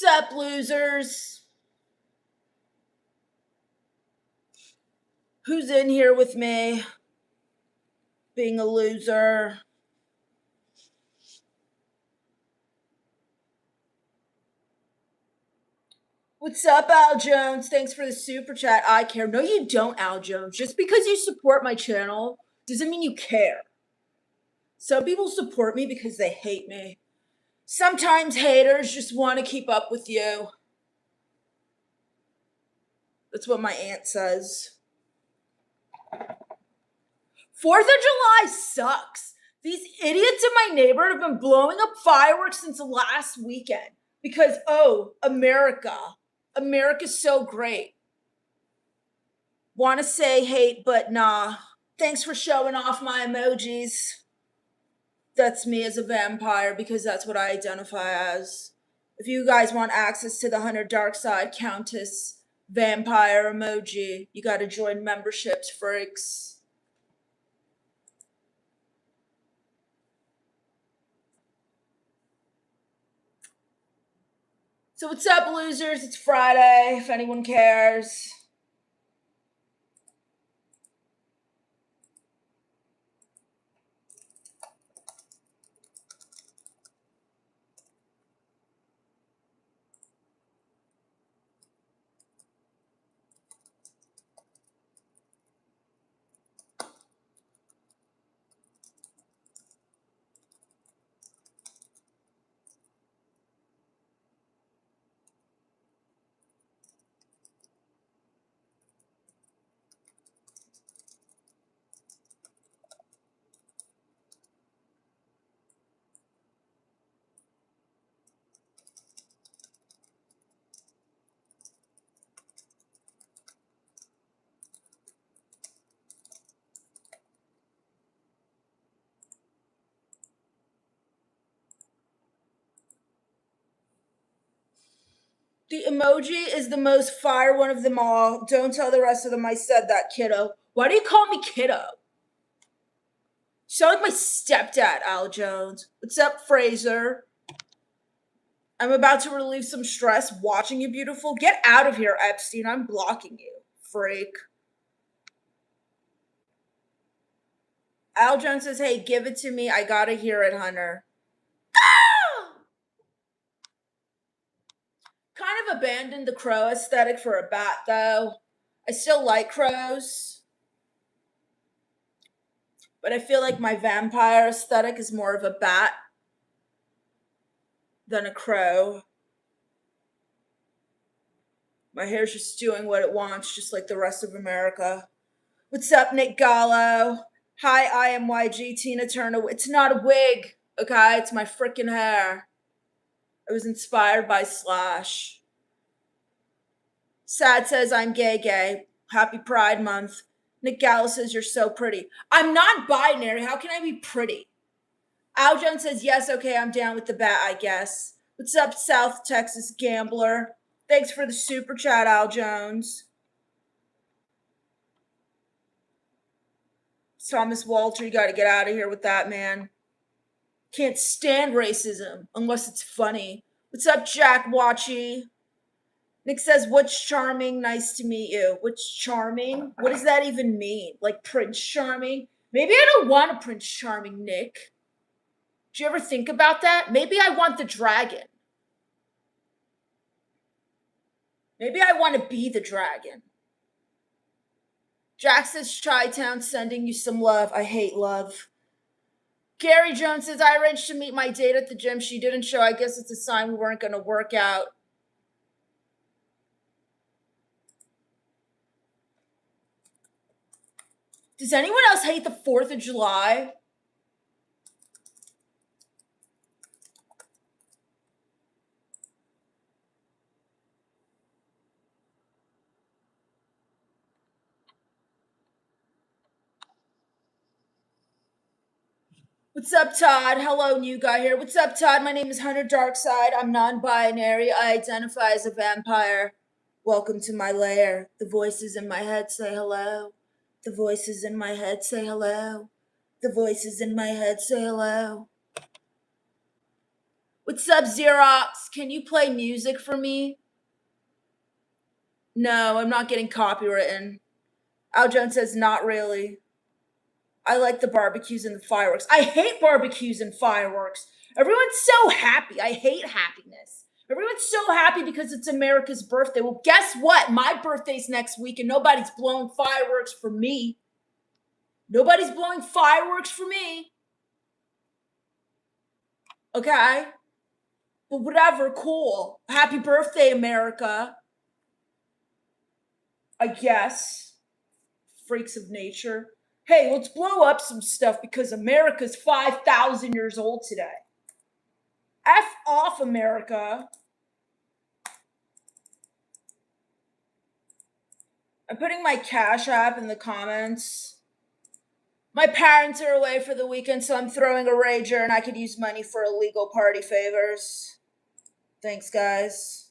Sup, losers? Who's in here with me? Being a loser. What's up, Al Jones? Thanks for the super chat. I care. No, you don't, Al Jones. Just because you support my channel doesn't mean you care. Some people support me because they hate me. Sometimes haters just want to keep up with you. That's what my aunt says. 4th of July sucks. These idiots in my neighborhood have been blowing up fireworks since last weekend because, oh, America. America's so great. Want to say hate, but nah. Thanks for showing off my emojis. That's me as a vampire because that's what I identify as. If you guys want access to the 100 Dark Side Countess vampire emoji, you got to join memberships, freaks. So what's up, losers? It's Friday, if anyone cares. The emoji is the most fire one of them all. Don't tell the rest of them I said that, kiddo. Why do you call me kiddo? You sound like my stepdad, Al Jones. What's up, Fraser? I'm about to relieve some stress watching you, beautiful. Get out of here, Epstein. I'm blocking you, freak. Al Jones says, hey, give it to me. I gotta hear it, Hunter. Kind of abandoned the crow aesthetic for a bat, though. I still like crows. But I feel like my vampire aesthetic is more of a bat than a crow. My hair's just doing what it wants, just like the rest of America. What's up, Nick Gallo? Hi, IMYG, Tina Turner. It's not a wig, okay? It's my freaking hair. I was inspired by Slash. Sad says I'm gay. Happy Pride Month. Nick Gallo says you're so pretty. I'm not binary. How can I be pretty? Al Jones says yes, okay, I'm down with the bat, I guess. What's up, South Texas Gambler? Thanks for the super chat, Al Jones. Thomas Walter, you got to get out of here with that, man. Can't stand racism unless it's funny. What's up, Jack Watchy? Nick says, what's charming? Nice to meet you. What's charming? What does that even mean? Like Prince Charming? Maybe I don't want a Prince Charming, Nick. Do you ever think about that? Maybe I want the dragon. Maybe I want to be the dragon. Jack says, Chi-Town sending you some love. I hate love. Gary Jones says, I arranged to meet my date at the gym. She didn't show. I guess it's a sign we weren't going to work out. Does anyone else hate the 4th of July? What's up, Todd? Hello, new guy here. What's up, Todd? My name is Hunter Darkside. I'm non-binary. I identify as a vampire. Welcome to my lair. The voices in my head say hello. The voices in my head say hello. The voices in my head say hello. What's up, Xerox? Can you play music for me? No, I'm not getting copywritten. Al Jones says, not really. I like the barbecues and the fireworks. I hate barbecues and fireworks. Everyone's so happy. I hate happiness. Everyone's so happy because it's America's birthday. Well, guess what? My birthday's next week and nobody's blowing fireworks for me. Nobody's blowing fireworks for me. Okay? But whatever, cool. Happy birthday, America. I guess. Freaks of nature. Hey, let's blow up some stuff because America's 5,000 years old today. F off, America. I'm putting my Cash App in the comments. My parents are away for the weekend, so I'm throwing a rager and I could use money for illegal party favors. Thanks, guys.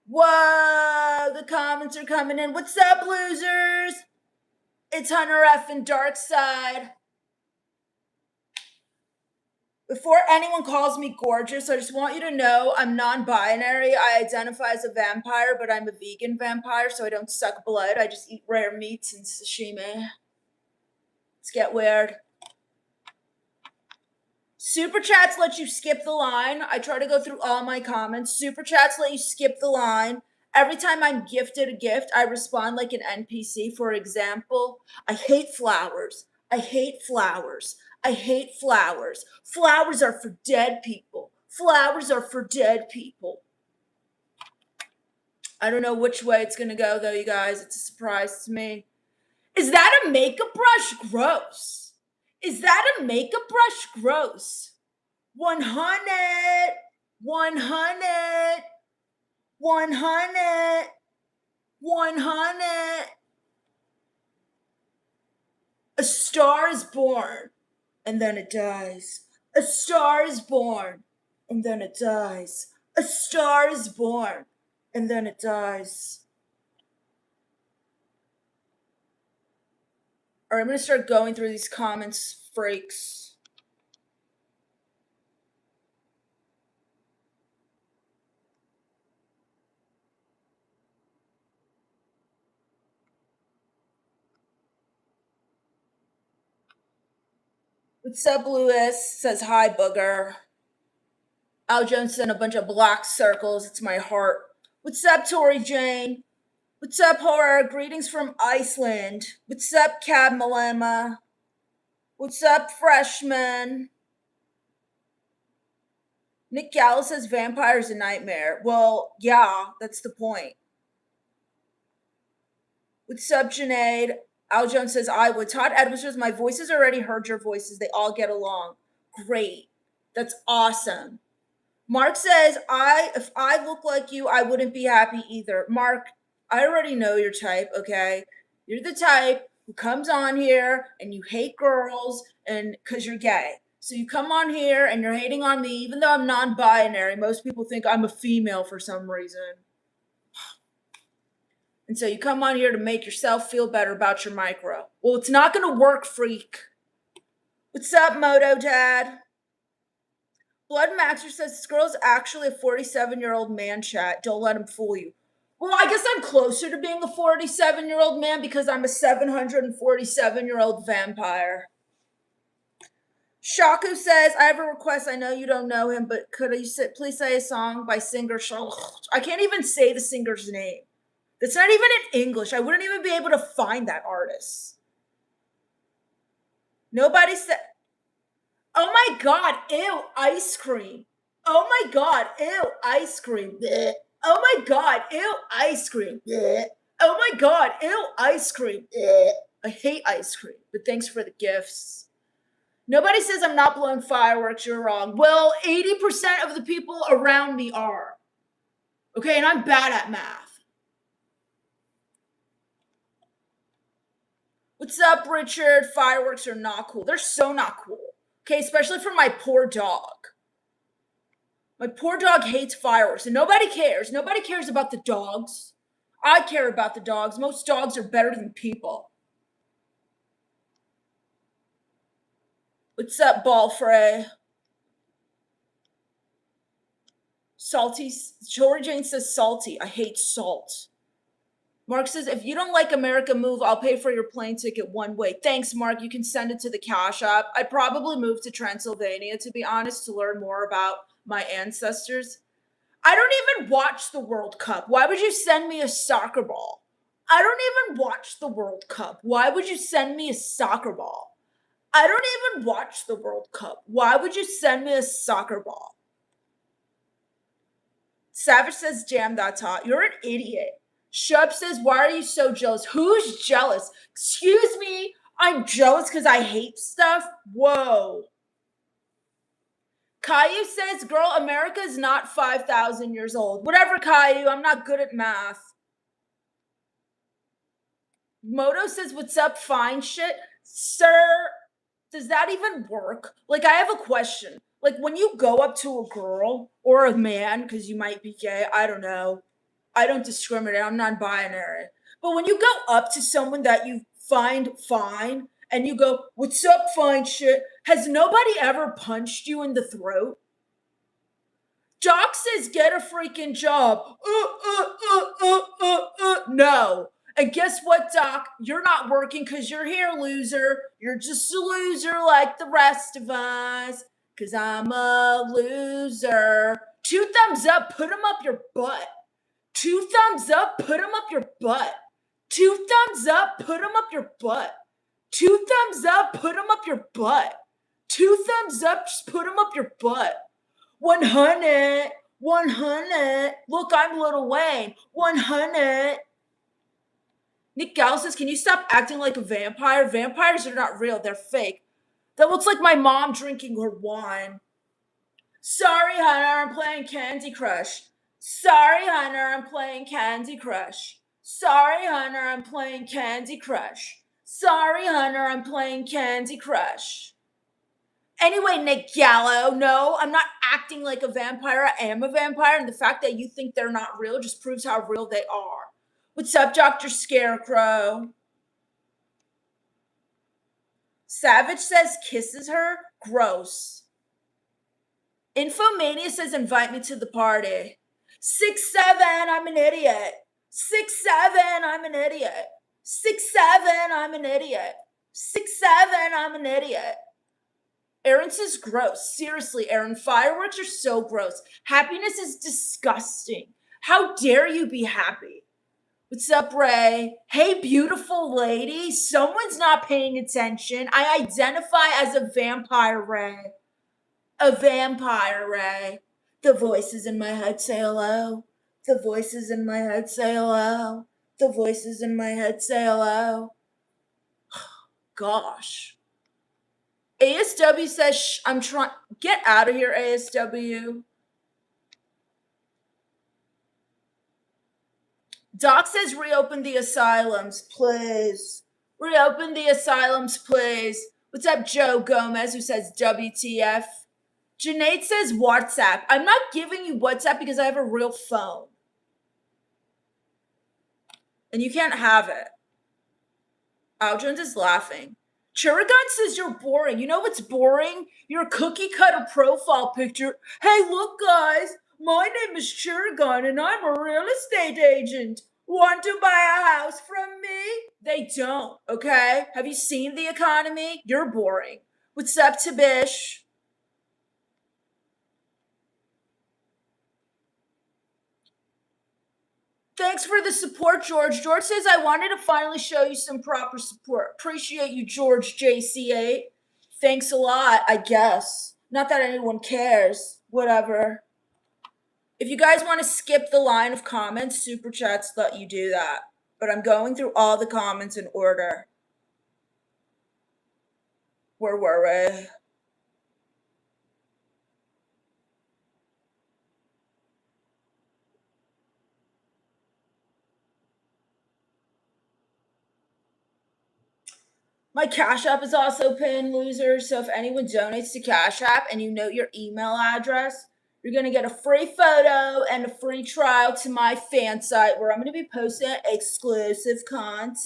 Whoa, the comments are coming in. What's up, losers? It's Hunter F and Dark Side. Before anyone calls me gorgeous, I just want you to know I'm non-binary. I identify as a vampire, but I'm a vegan vampire, so I don't suck blood. I just eat rare meats and sashimi. Let's get weird. Super chats let you skip the line. I try to go through all my comments. Super chats let you skip the line. Every time I'm gifted a gift, I respond like an NPC. For example, I hate flowers. I hate flowers. I hate flowers. Flowers are for dead people. Flowers are for dead people. I don't know which way it's going to go, though, you guys. It's a surprise to me. Is that a makeup brush? Gross. Is that a makeup brush? Gross. 100, 100, 100, 100. A star is born, and then it dies. A star is born, and then it dies. A star is born, and then it dies. All right, I'm going to start going through these comments, freaks. What's up, Lewis? Says hi, booger. Al Jones sent a bunch of black circles. It's my heart. What's up, Tori Jane? What's up, horror? Greetings from Iceland. What's up, Cab Malema? What's up, freshman? Nick Gallo says vampire's a nightmare. Well, yeah, that's the point. What's up, Junaid? Al Jones says I would. Todd Edwards says my voices already heard your voices. They all get along. Great. That's awesome. Mark says if I look like you, I wouldn't be happy either. Mark, I already know your type, okay? You're the type who comes on here and you hate girls and because you're gay. So you come on here and you're hating on me, even though I'm non-binary. Most people think I'm a female for some reason. And so you come on here to make yourself feel better about your micro. Well, it's not going to work, freak. What's up, Moto Dad? Blood Maxer says this girl's actually a 47-year-old man, chat. Don't let him fool you. Well, I guess I'm closer to being a 47-year-old man because I'm a 747-year-old vampire. Shaku says, I have a request. I know you don't know him, but could you please say a song by singer I can't even say the singer's name. That's not even in English. I wouldn't even be able to find that artist. Nobody said... Oh my God, ew, ice cream. Oh my God, ew, ice cream. Blech. Oh my God, ew, ice cream. Blech. Oh my God, ew, ice cream. Blech. I hate ice cream, but thanks for the gifts. Nobody says I'm not blowing fireworks, you're wrong. Well, 80% of the people around me are. Okay, and I'm bad at math. What's up, Richard? Fireworks are not cool. They're so not cool. Okay, especially for my poor dog. My poor dog hates fireworks, and nobody cares. Nobody cares about the dogs. I care about the dogs. Most dogs are better than people. What's up, Ball Frey? Salty. Tori Jane says salty. I hate salt. Mark says, if you don't like America Move, I'll pay for your plane ticket one way. Thanks, Mark. You can send it to the Cash App. I'd probably move to Transylvania, to be honest, to learn more about my ancestors. I don't even watch the World Cup. Why would you send me a soccer ball? I don't even watch the World Cup. Why would you send me a soccer ball? I don't even watch the World Cup. Why would you send me a soccer ball? Savage says, jam, that's hot. You're an idiot. Shub says, why are you so jealous? Who's jealous? Excuse me, I'm jealous because I hate stuff? Whoa. Caillou says, girl, America is not 5,000 years old. Whatever, Caillou, I'm not good at math. Moto says, what's up, fine shit? Sir, does that even work? Like, I have a question. Like, when you go up to a girl or a man, because you might be gay, I don't know. I don't discriminate. I'm non-binary. But when you go up to someone that you find fine and you go, what's up, fine shit? Has nobody ever punched you in the throat? Doc says, get a freaking job. No. And guess what, Doc? You're not working because you're here, loser. You're just a loser like the rest of us. Because I'm a loser. 2 thumbs up, put them up your butt. 2 thumbs up, put them up your butt. 2 thumbs up, put them up your butt. 2 thumbs up, put them up your butt. 2 thumbs up, just put them up your butt. 100, 100. Look, I'm Lil Wayne. 100. Nick Gal says, can you stop acting like a vampire? Vampires are not real, they're fake. That looks like my mom drinking her wine. Sorry, Hunter, I'm playing Candy Crush. Sorry, Hunter, I'm playing Candy Crush. Sorry, Hunter, I'm playing Candy Crush. Sorry, Hunter, I'm playing Candy Crush. Anyway, Nick Gallo, no, I'm not acting like a vampire. I am a vampire, and the fact that you think they're not real just proves how real they are. What's up, Dr. Scarecrow? Savage says kisses her? Gross. Infomania says invite me to the party. 6'7", I'm an idiot. 6'7", I'm an idiot. 6'7", I'm an idiot. 6'7", I'm an idiot. Aaron says gross. Seriously, Aaron, fireworks are so gross. Happiness is disgusting. How dare you be happy? What's up, Ray? Hey, beautiful lady. Someone's not paying attention. I identify as a vampire, Ray. A vampire, Ray. The voices in my head say hello. The voices in my head say hello. The voices in my head say hello. Gosh. ASW says, I'm trying. Get out of here, ASW. Doc says, reopen the asylums, please. Reopen the asylums, please. What's up, Joe Gomez, who says WTF? Janae says WhatsApp. I'm not giving you WhatsApp because I have a real phone. And you can't have it. Al Jones is laughing. Chirigon says you're boring. You know what's boring? Your cookie cutter profile picture. Hey, look, guys. My name is Chirigon and I'm a real estate agent. Want to buy a house from me? They don't, okay? Have you seen the economy? You're boring. What's up, Tabish? Thanks for the support, George. George says, I wanted to finally show you some proper support. Appreciate you, George JC8. Thanks a lot, I guess. Not that anyone cares. Whatever. If you guys want to skip the line of comments, Super Chats let you do that. But I'm going through all the comments in order. Where were we? My Cash App is also pinned, losers. So if anyone donates to Cash App and you note your email address, you're going to get a free photo and a free trial to my fan site where I'm going to be posting exclusive content.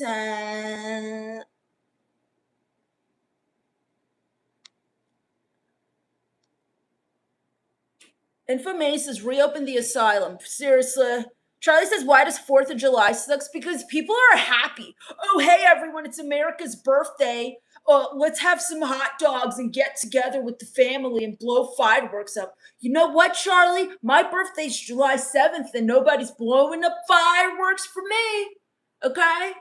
Infamy says reopen the asylum. Seriously. Charlie says, why does 4th of July sucks? Because people are happy. Oh, hey, everyone, it's America's birthday. Let's have some hot dogs and get together with the family and blow fireworks up. You know what, Charlie? My birthday's July 7th and nobody's blowing up fireworks for me. Okay?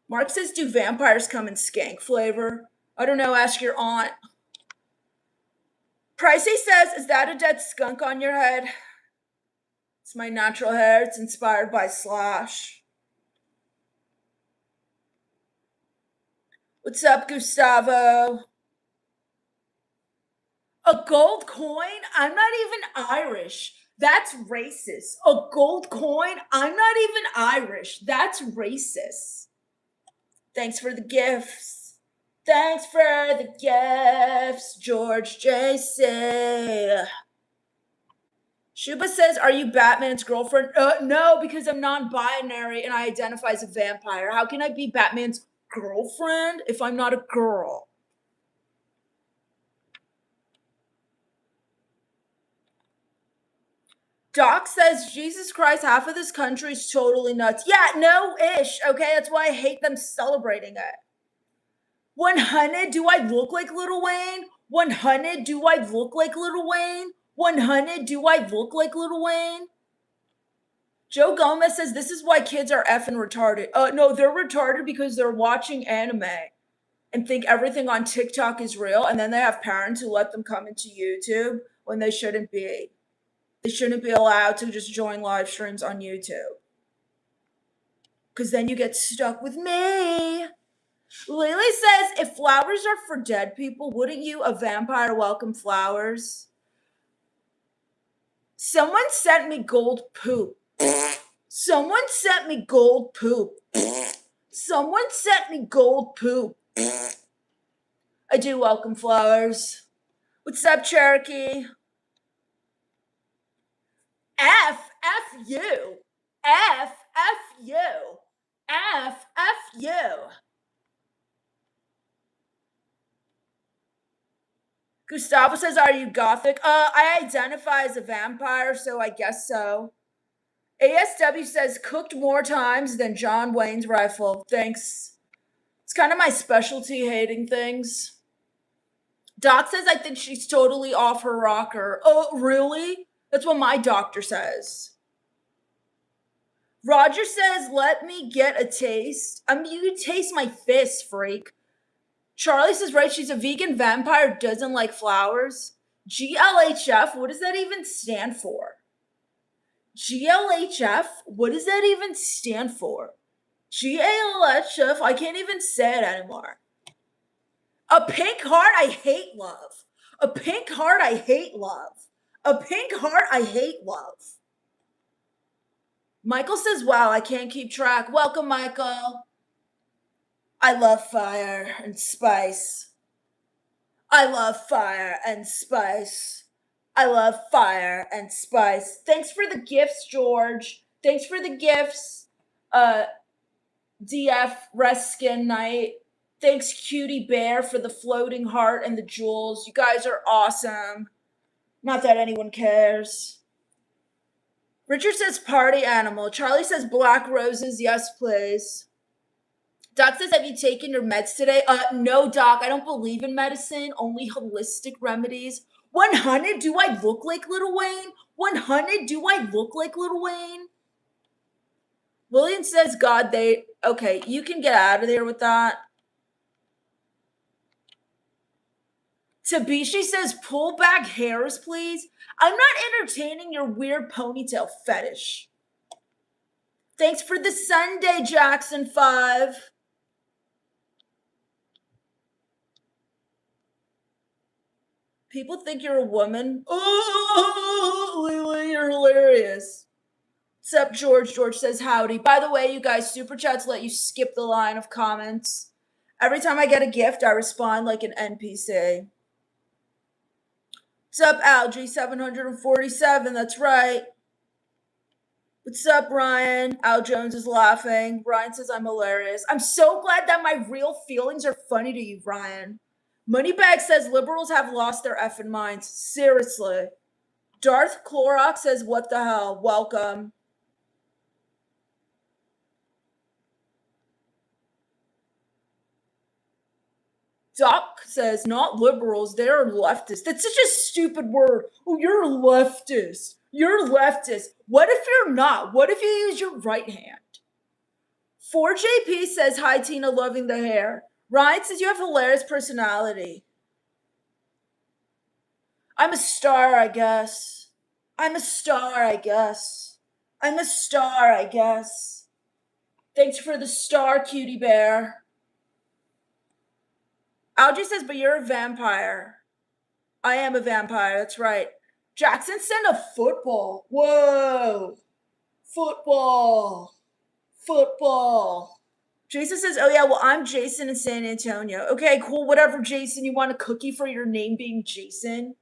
Mark says, do vampires come in skank flavor? I don't know, ask your aunt. Pricey says, is that a dead skunk on your head? It's my natural hair. It's inspired by Slash. What's up, Gustavo? A gold coin? I'm not even Irish. That's racist. A gold coin? I'm not even Irish. That's racist. Thanks for the gifts. Thanks for the gifts, George JC. Shuba says, are you Batman's girlfriend? No, because I'm non-binary and I identify as a vampire. How can I be Batman's girlfriend if I'm not a girl? Doc says, Jesus Christ, half of this country is totally nuts. Yeah, no-ish, okay? That's why I hate them celebrating it. 100, do I look like Lil Wayne? 100, do I look like Lil Wayne? 100, do I look like Lil Wayne? Joe Gomez says, this is why kids are effing retarded. No, they're retarded because they're watching anime and think everything on TikTok is real, and then they have parents who let them come into YouTube when they shouldn't be. They shouldn't be allowed to just join live streams on YouTube. Because then you get stuck with me. Lily says, if flowers are for dead people, wouldn't you, a vampire, welcome flowers? Someone sent me gold poop. Someone sent me gold poop. Someone sent me gold poop. I do welcome flowers. What's up, Cherokee? F you. F you. F you. Gustavo says, are you gothic? I identify as a vampire, so I guess so. ASW says, cooked more times than John Wayne's rifle. Thanks. It's kind of my specialty, hating things. Doc says, I think she's totally off her rocker. Oh, really? That's what my doctor says. Roger says, let me get a taste. I mean, you can taste my fist, freak. Charlie says, right, she's a vegan vampire, doesn't like flowers. GLHF, what does that even stand for? GLHF, what does that even stand for? GLHF, I can't even say it anymore. A pink heart, I hate love. A pink heart, I hate love. A pink heart, I hate love. Michael says, wow, I can't keep track. Welcome, Michael. I love fire and spice. I love fire and spice. I love fire and spice. Thanks for the gifts, George. Thanks for the gifts, DF Reskin Night. Thanks, Cutie Bear, for the floating heart and the jewels. You guys are awesome. Not that anyone cares. Richard says party animal. Charlie says black roses. Yes, please. Doc says, have you taken your meds today? No, Doc. I don't believe in medicine. Only holistic remedies. 100, do I look like Lil Wayne? 100, do I look like Lil Wayne? William says, God, okay, you can get out of there with that. Tabishi says, pull back hairs, please. I'm not entertaining your weird ponytail fetish. Thanks for the Sunday, Jackson 5. People think you're a woman. Oh, Lily, you're hilarious. What's up, George? George says howdy. By the way, you guys, Super Chats let you skip the line of comments. Every time I get a gift, I respond like an NPC. What's up, Algie? 747, that's right. What's up, Ryan? Al Jones is laughing. Ryan says I'm hilarious. I'm so glad that my real feelings are funny to you, Ryan. Moneybag says liberals have lost their effing minds. Seriously. Darth Clorox says, what the hell? Welcome. Doc says, not liberals, they're leftists. That's such a stupid word. Oh, you're a leftist. You're leftist. What if you're not? What if you use your right hand? 4JP says, hi, Tina, loving the hair. Ryan says, you have hilarious personality. I'm a star, I guess. I'm a star, I guess. I'm a star, I guess. Thanks for the star, cutie bear. Algie says, but you're a vampire. I am a vampire, that's right. Jackson sent a football. Whoa. Football. Football. Jason says, oh yeah, well, I'm Jason in San Antonio. Okay, cool, whatever, Jason. You want a cookie for your name being Jason?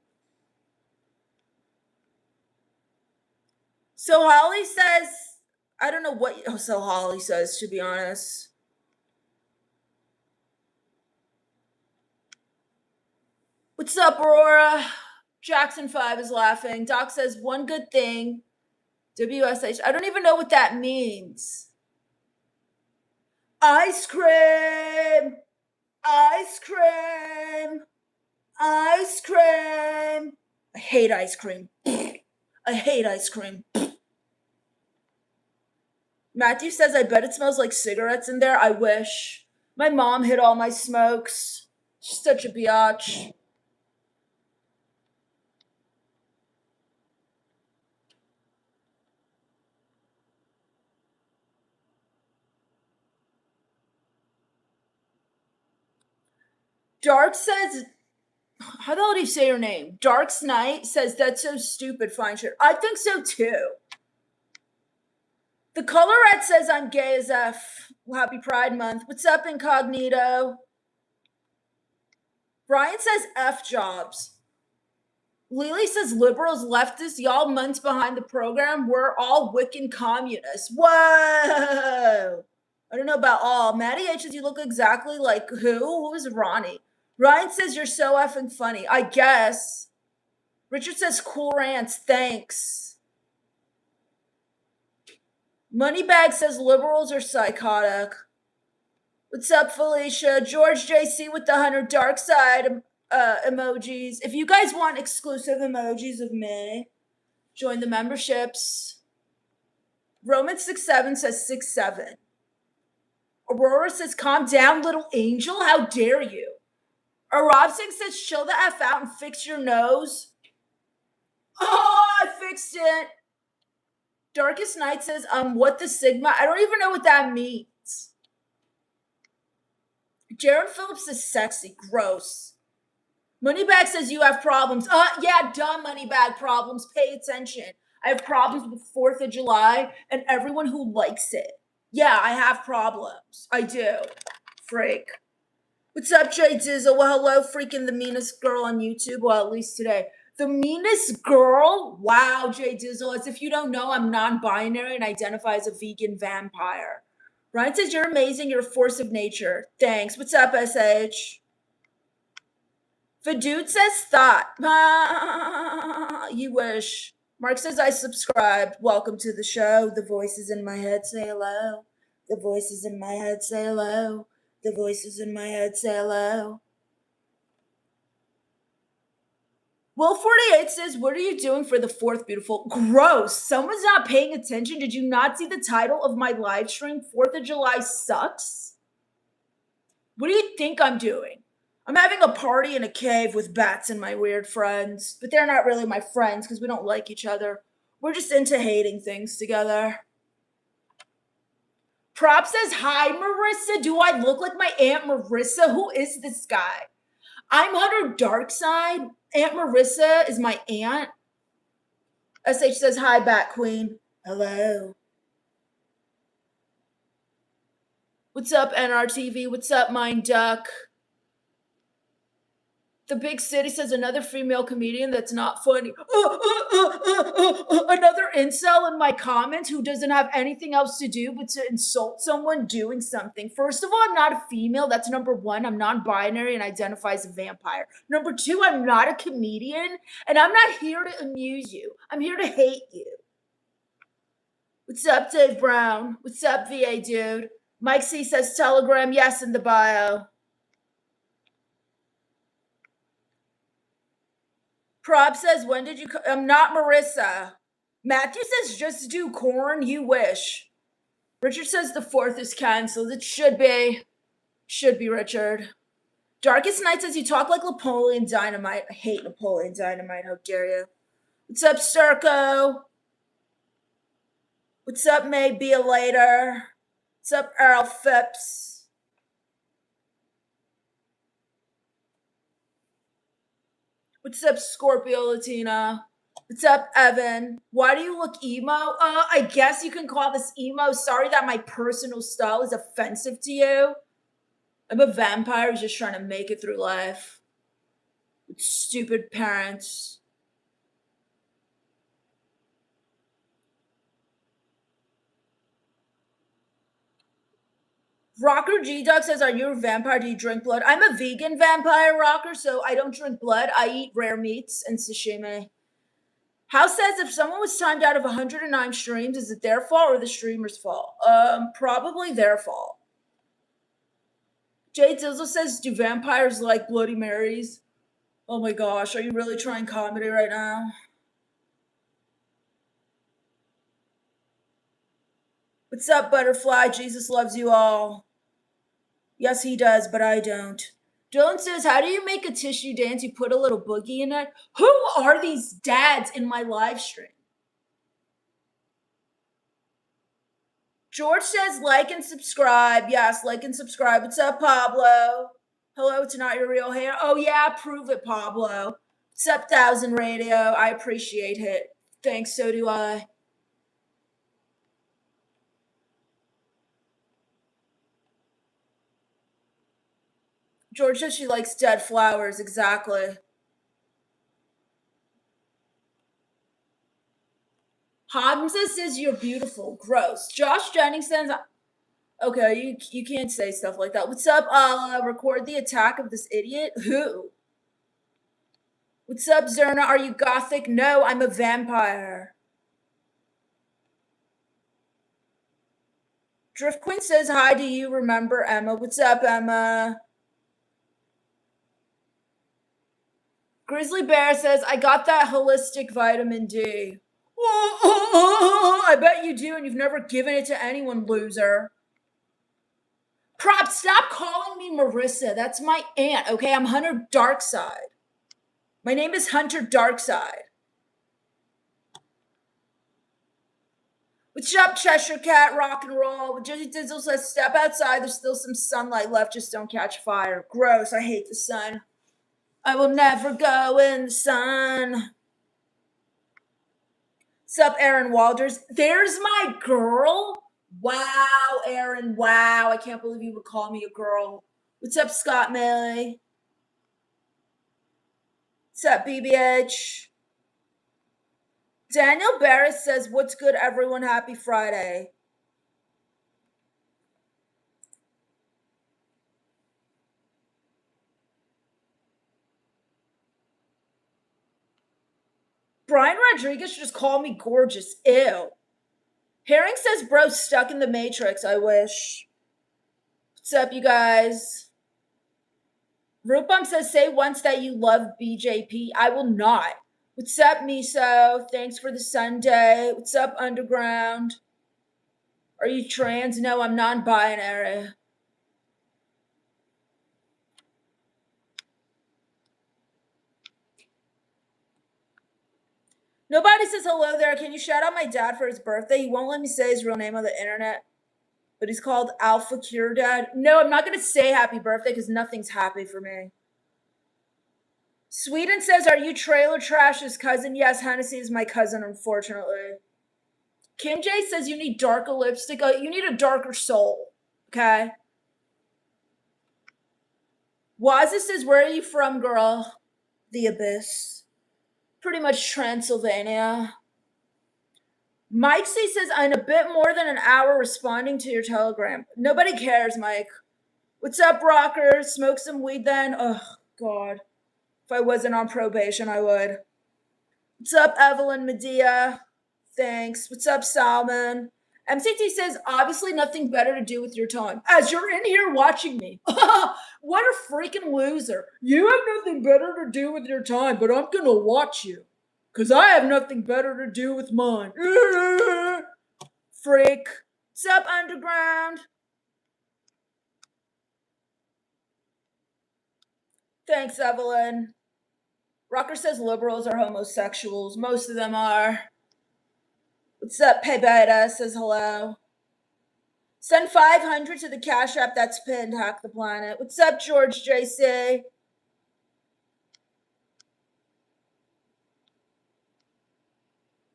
So Holly says, I don't know what so Holly says, to be honest. What's up, Aurora? Jackson 5 is laughing. Doc says, one good thing. WSH. I don't even know what that means. Ice cream. Ice cream. Ice cream. I hate ice cream. I hate ice cream. Matthew says, I bet it smells like cigarettes in there. I wish. My mom hid all my smokes. She's such a biatch. Dark says, how the hell do you say your name? Dark's Night says, that's so stupid, fine shit. I think so too. The Colorette says, I'm gay as F. Well, happy Pride Month. What's up, Incognito? Brian says, F jobs. Lily says, liberals, leftists, y'all months behind the program. We're all Wiccan communists. Whoa. I don't know about all. Maddie H says, you look exactly like who? Who is Ronnie? Ryan says, you're so effing funny. I guess. Richard says, cool rants. Thanks. Moneybag says, liberals are psychotic. What's up, Felicia? George JC with the 100 dark side emojis. If you guys want exclusive emojis of me, join the memberships. Roman 67 says 67. Aurora says, calm down, little angel. How dare you? Arobsing says, chill the F out and fix your nose. Oh, I fixed it. Darkest Night says, what the Sigma? I don't even know what that means. Jared Phillips is sexy. Gross. Moneybag says, you have problems. Yeah, dumb Moneybag problems. Pay attention. I have problems with 4th of July and everyone who likes it. Yeah, I have problems. I do. Freak. What's up, Jay Dizzle? Well, hello, freaking the meanest girl on YouTube. Well, at least today. The meanest girl? Wow, Jay Dizzle. As if you don't know, I'm non-binary and identify as a vegan vampire. Ryan says, you're amazing. You're a force of nature. Thanks. What's up, SH? The dude says thought. You wish. Mark says, I subscribed. Welcome to the show. The voices in my head say hello. The voices in my head say hello. The voices in my head say hello. Will 48 says, what are you doing for the 4th, beautiful? Gross. Someone's not paying attention. Did you not see the title of my live stream? 4th of July sucks? What do you think I'm doing? I'm having a party in a cave with bats and my weird friends. But they're not really my friends because we don't like each other. We're just into hating things together. Prop says, hi, Marissa. Do I look like my Aunt Marissa? Who is this guy? I'm Hunter Darkside. Aunt Marissa is my aunt. SH says, hi, Bat Queen. Hello. What's up, NRTV? What's up, Mind Duck? The Big City says another female comedian that's not funny. Another incel in my comments who doesn't have anything else to do but to insult someone doing something. First of all, I'm not a female. That's number one. I'm non-binary and identify as a vampire. Number two, I'm not a comedian, and I'm not here to amuse you. I'm here to hate you. What's up, Dave Brown? What's up, VA dude? Mike C says Telegram, yes, in the bio. Prob says, when did you I'm not Marissa. Matthew says, just do corn, you wish. Richard says the 4th is canceled. It should be. Should be, Richard. Darkest Night says, you talk like Napoleon Dynamite. I hate Napoleon Dynamite. How dare you? What's up, Sturko? What's up, May? Be a later. What's up, Earl Phipps? What's up, Scorpio Latina? What's up, Evan? Why do you look emo? I guess you can call this emo. Sorry that my personal style is offensive to you. I'm a vampire who's just trying to make it through life with stupid parents. Rocker G-Dog says, are you a vampire? Do you drink blood? I'm a vegan vampire, Rocker, so I don't drink blood. I eat rare meats and sashimi. House says, if someone was timed out of 109 streams, is it their fault or the streamer's fault? Probably their fault. Jay Dizzle says, do vampires like Bloody Marys? Oh my gosh, are you really trying comedy right now? What's up, Butterfly? Jesus loves you all. Yes, he does, but I don't. Dylan says, how do you make a tissue dance? You put a little boogie in it? Who are these dads in my live stream? George says, like and subscribe. Yes, like and subscribe. What's up, Pablo? Hello, it's not your real hair. Oh, yeah, prove it, Pablo. What's up, Thousand Radio? I appreciate it. Thanks, so do I. George says she likes dead flowers. Exactly. Hamza says you're beautiful. Gross. Josh Jennings says, okay, you can't say stuff like that. What's up? Record the attack of this idiot. Who? What's up, Zerna? Are you gothic? No, I'm a vampire. Drift Queen says, hi, do you remember Emma? What's up, Emma? Grizzly Bear says, I got that holistic vitamin D. I bet you do, and you've never given it to anyone, loser. Prop, stop calling me Marissa. That's my aunt, okay? I'm Hunter Darkside. My name is Hunter Darkside. What's up, Cheshire Cat? Rock and roll. Jizzy Dizzle says, step outside. There's still some sunlight left. Just don't catch fire. Gross. I hate the sun. I will never go in the sun. What's up, Aaron Walders? There's my girl. Wow, Aaron. Wow. I can't believe you would call me a girl. What's up, Scott Melee? What's up, BBH? Daniel Barris says, what's good, everyone? Happy Friday. Brian Rodriguez just called me gorgeous. Ew. Herring says, bro, stuck in the Matrix. I wish. What's up, you guys? Rupam says, say once that you love BJP. I will not. What's up, Miso? Thanks for the Sunday. What's up, Underground? Are you trans? No, I'm non-binary. Nobody says hello there. Can you shout out my dad for his birthday? He won't let me say his real name on the internet, but he's called Alpha Cure Dad. No, I'm not going to say happy birthday because nothing's happy for me. Sweden says, are you Trailer Trash's cousin? Yes, Hennessy is my cousin, unfortunately. Kim J says you need darker lipstick. You need a darker soul, okay? Waza says, where are you from, girl? The Abyss. Pretty much Transylvania. Mike C says, I'm a bit more than an hour responding to your telegram. Nobody cares, Mike. What's up, rockers? Smoke some weed then? Oh, God. If I wasn't on probation, I would. What's up, Evelyn Medea? Thanks. What's up, Salmon? MCT says, obviously nothing better to do with your time. As you're in here watching me. What a freaking loser. You have nothing better to do with your time, but I'm going to watch you. Because I have nothing better to do with mine. Freak. What's up, Underground? Thanks, Evelyn. Rocker says liberals are homosexuals. Most of them are. What's up, Pebeta? Says hello. Send 500 to the Cash App that's pinned. Hack the planet. What's up, George JC?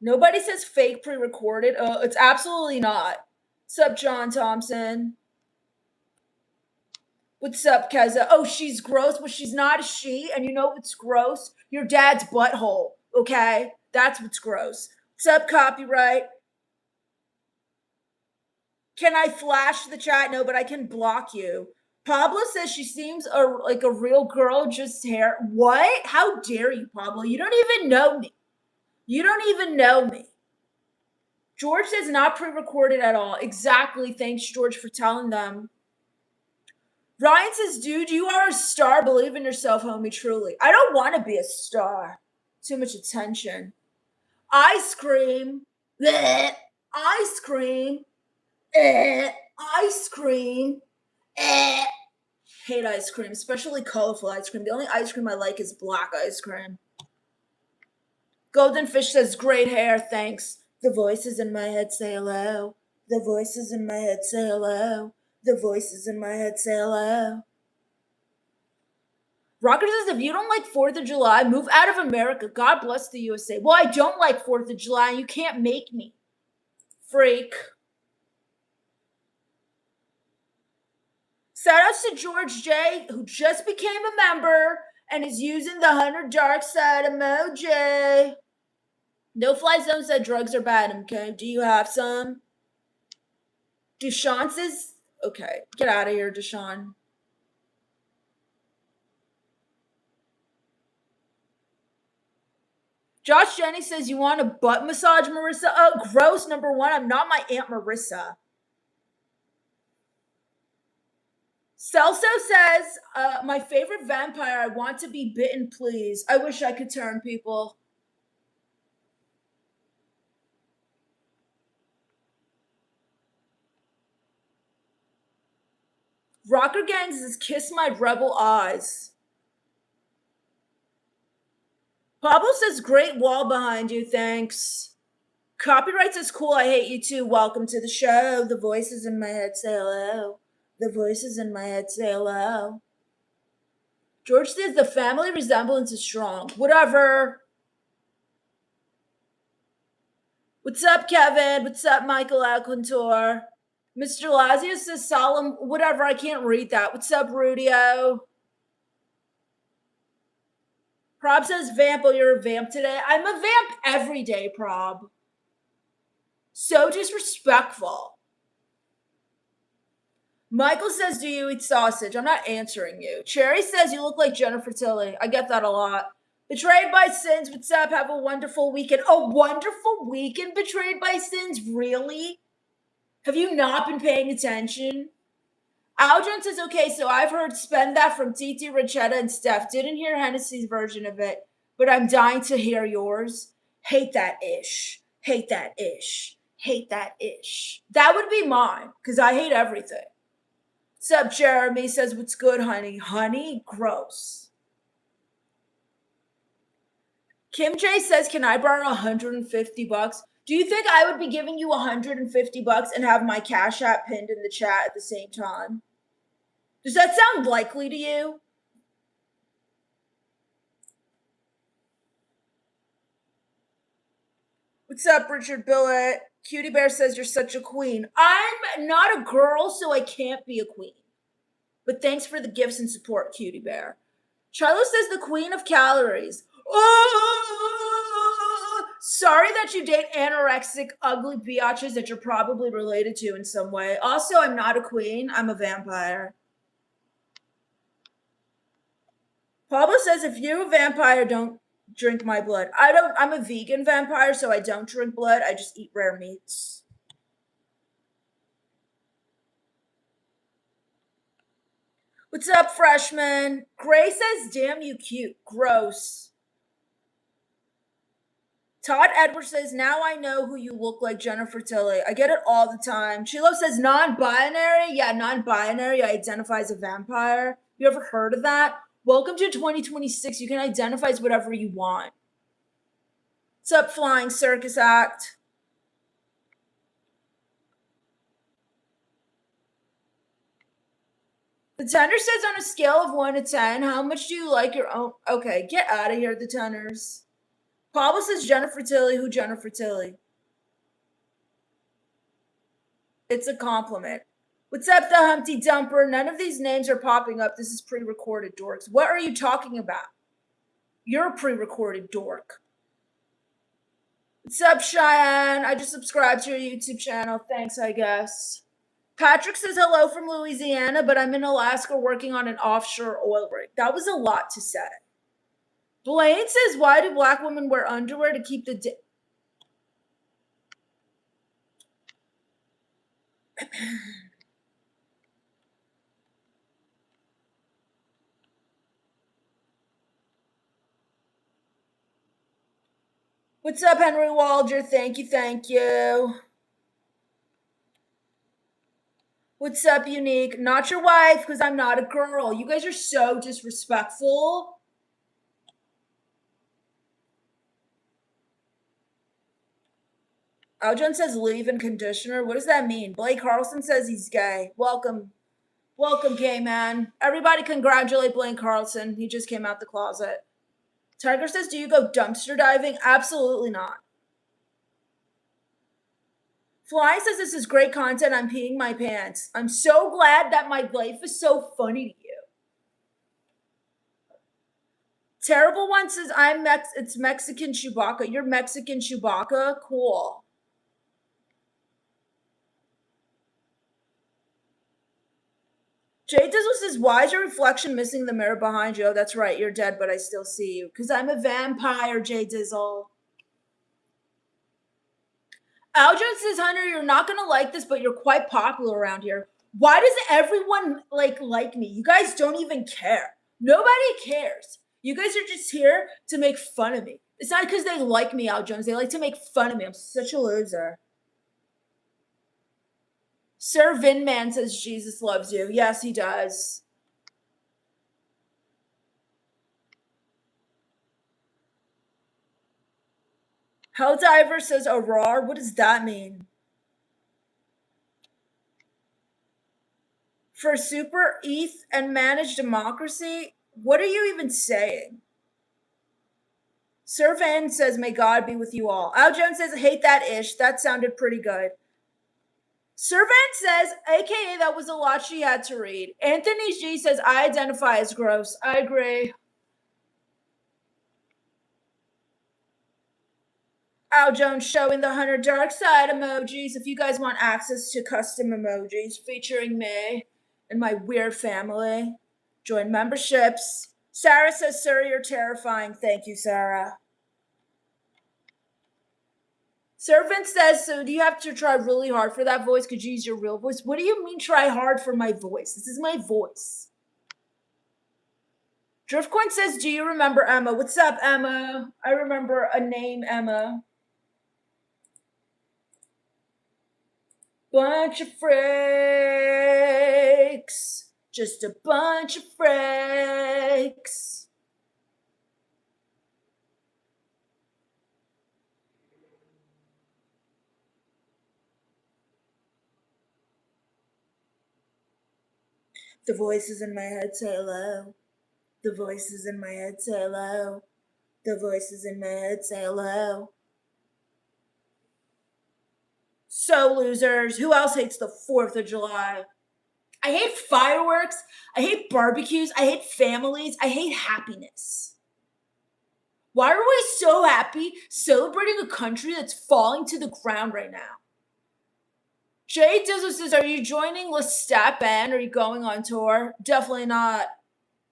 Nobody says fake pre-recorded. It's absolutely not. What's up, John Thompson? What's up, Keza? Oh, she's gross. Well, she's not a she. And you know what's gross? Your dad's butthole. Okay? That's what's gross. What's up, Copyright? Can I flash the chat? No, but I can block you. Pablo says she seems like a real girl, just hair. What? How dare you, Pablo? You don't even know me. You don't even know me. George says not pre-recorded at all. Exactly. Thanks, George, for telling them. Ryan says, dude, you are a star. Believe in yourself, homie, truly. I don't want to be a star. Too much attention. Ice cream. Blech. Ice cream. Ice cream. Hate ice cream, especially colorful ice cream. The only ice cream I like is black ice cream. Golden Fish says, great hair, thanks. The voices in my head say hello. The voices in my head say hello. The voices in my head say hello. Rocker says, if you don't like 4th of July, move out of America. God bless the USA. Well, I don't like 4th of July, and you can't make me. Freak. Shout outs to George J, who just became a member and is using the 100 Dark Side emoji. No Fly Zone said drugs are bad, okay? Do you have some? Deshaun says, okay, get out of here, Deshaun. Josh Jenny says, you want a butt massage, Marissa? Oh, gross, number one. I'm not my Aunt Marissa. Celso says, my favorite vampire, I want to be bitten, please. I wish I could turn people. Rocker Gang says, kiss my rebel eyes. Pablo says, great wall behind you, thanks. Copyright says, cool, I hate you too. Welcome to the show. The voices in my head say hello. The voices in my head say hello. George says, the family resemblance is strong. Whatever. What's up, Kevin? What's up, Michael Alcantor? Mr. Lazio says, solemn, whatever, I can't read that. What's up, Rudio? Prob says, vamp, oh, you're a vamp today. I'm a vamp every day, Prob. So disrespectful. Michael says, do you eat sausage? I'm not answering you. Cherry says, you look like Jennifer Tilly. I get that a lot. Betrayed by Sins, what's up? Have a wonderful weekend. A wonderful weekend, Betrayed by Sins? Really? Have you not been paying attention? Aldrin says, okay, so I've heard Spend That from TT, Rachetta, and Steph. Didn't hear Hennessy's version of it, but I'm dying to hear yours. Hate that ish. Hate that ish. Hate that ish. That would be mine, because I hate everything. What's up, Jeremy? Says, what's good, honey? Honey? Gross. Kim J says, can I borrow $150? Do you think I would be giving you $150 and have my Cash App pinned in the chat at the same time? Does that sound likely to you? What's up, Richard Billet? Cutie Bear says, you're such a queen. I'm not a girl, so I can't be a queen. But thanks for the gifts and support, cutie bear. Charlo says the queen of calories. Oh, sorry that you date anorexic, ugly biatches that you're probably related to in some way. Also, I'm not a queen. I'm a vampire. Pablo says if you're a vampire, don't drink my blood. I'm a vegan vampire, so I don't drink blood. I just eat rare meats. What's up, freshman? Gray says, damn you cute. Gross. Todd Edwards says, now I know who you look like, Jennifer Tilly. I get it all the time. Chilo says, non-binary. Yeah, non-binary. I identify as a vampire. You ever heard of that? Welcome to 2026. You can identify as whatever you want. What's up, Flying Circus Act? The Tenor says on a scale of 1 to 10, how much do you like your own? Okay, get out of here, the Tenors. Pablo says Jennifer Tilly. Who Jennifer Tilly? It's a compliment. What's up, the Humpty Dumper? None of these names are popping up. This is pre-recorded, dorks. What are you talking about? You're a pre-recorded dork. What's up, Cheyenne? I just subscribed to your YouTube channel. Thanks, I guess. Patrick says hello from Louisiana, but I'm in Alaska working on an offshore oil rig. That was a lot to say. Blaine says, why do black women wear underwear to keep the What's up, Henry Walder? Thank you, thank you. What's up, Unique? Not your wife, because I'm not a girl. You guys are so disrespectful. Aljon says leave-in conditioner. What does that mean? Blake Carlson says he's gay. Welcome. Welcome, gay man. Everybody congratulate Blaine Carlson. He just came out the closet. Tiger says, do you go dumpster diving? Absolutely not. Fly says, this is great content. I'm peeing my pants. I'm so glad that my life is so funny to you. Terrible One says, it's Mexican Chewbacca. You're Mexican Chewbacca? Cool. Jay Dizzle says, why is your reflection missing the mirror behind you? Oh, that's right. You're dead, but I still see you. Because I'm a vampire, Jay Dizzle. Aljo says, Hunter, you're not going to like this, but you're quite popular around here. Why does everyone like me? You guys don't even care. Nobody cares. You guys are just here to make fun of me. It's not because they like me, Al Jones. They like to make fun of me. I'm such a loser. Sir Vinman says Jesus loves you. Yes, he does. Helldiver says Aurora. What does that mean? For super ETH and managed democracy? What are you even saying? Sir Van says, may God be with you all. Al Jones says, I hate that ish. That sounded pretty good. Sir Van says, AKA that was a lot she had to read. Anthony G says, I identify as gross. I agree. Al Jones showing the Hunter Dark Side emojis. If you guys want access to custom emojis featuring me and my weird family, join memberships. Sarah says, sir, you're terrifying. Thank you, Sarah. Servant says, so do you have to try really hard for that voice? Could you use your real voice? What do you mean try hard for my voice? This is my voice. Driftcoin says, do you remember Emma? What's up, Emma? I remember a name, Emma. Bunch of freaks. Just a bunch of freaks. The voices in my head say hello. The voices in my head say hello. The voices in my head say hello. So losers. Who else hates the 4th of July? I hate fireworks. I hate barbecues. I hate families. I hate happiness. Why are we so happy celebrating a country that's falling to the ground right now? Jay Dizzle says, are you joining Lestat Band? Are you going on tour? Definitely not.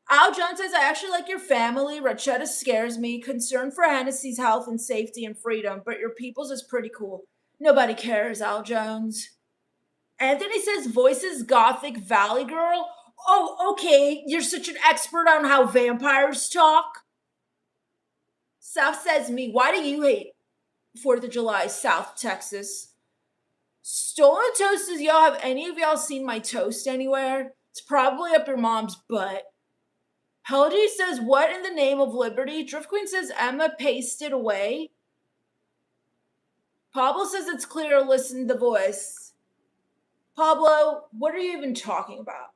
Al Jones says, I actually like your family. Rachetta scares me. Concern for Hennessy's health and safety and freedom, but your people's is pretty cool. Nobody cares, Al Jones. Anthony says, voices Gothic Valley Girl. Oh, okay. You're such an expert on how vampires talk. South says, me, why do you hate 4th of July, South Texas? Stolen Toast says, y'all, have any of y'all seen my toast anywhere? It's probably up your mom's butt. Helgi says, what in the name of liberty? Drift Queen says, Emma pasted away. Pablo says, it's clear, listen to the voice. Pablo, what are you even talking about?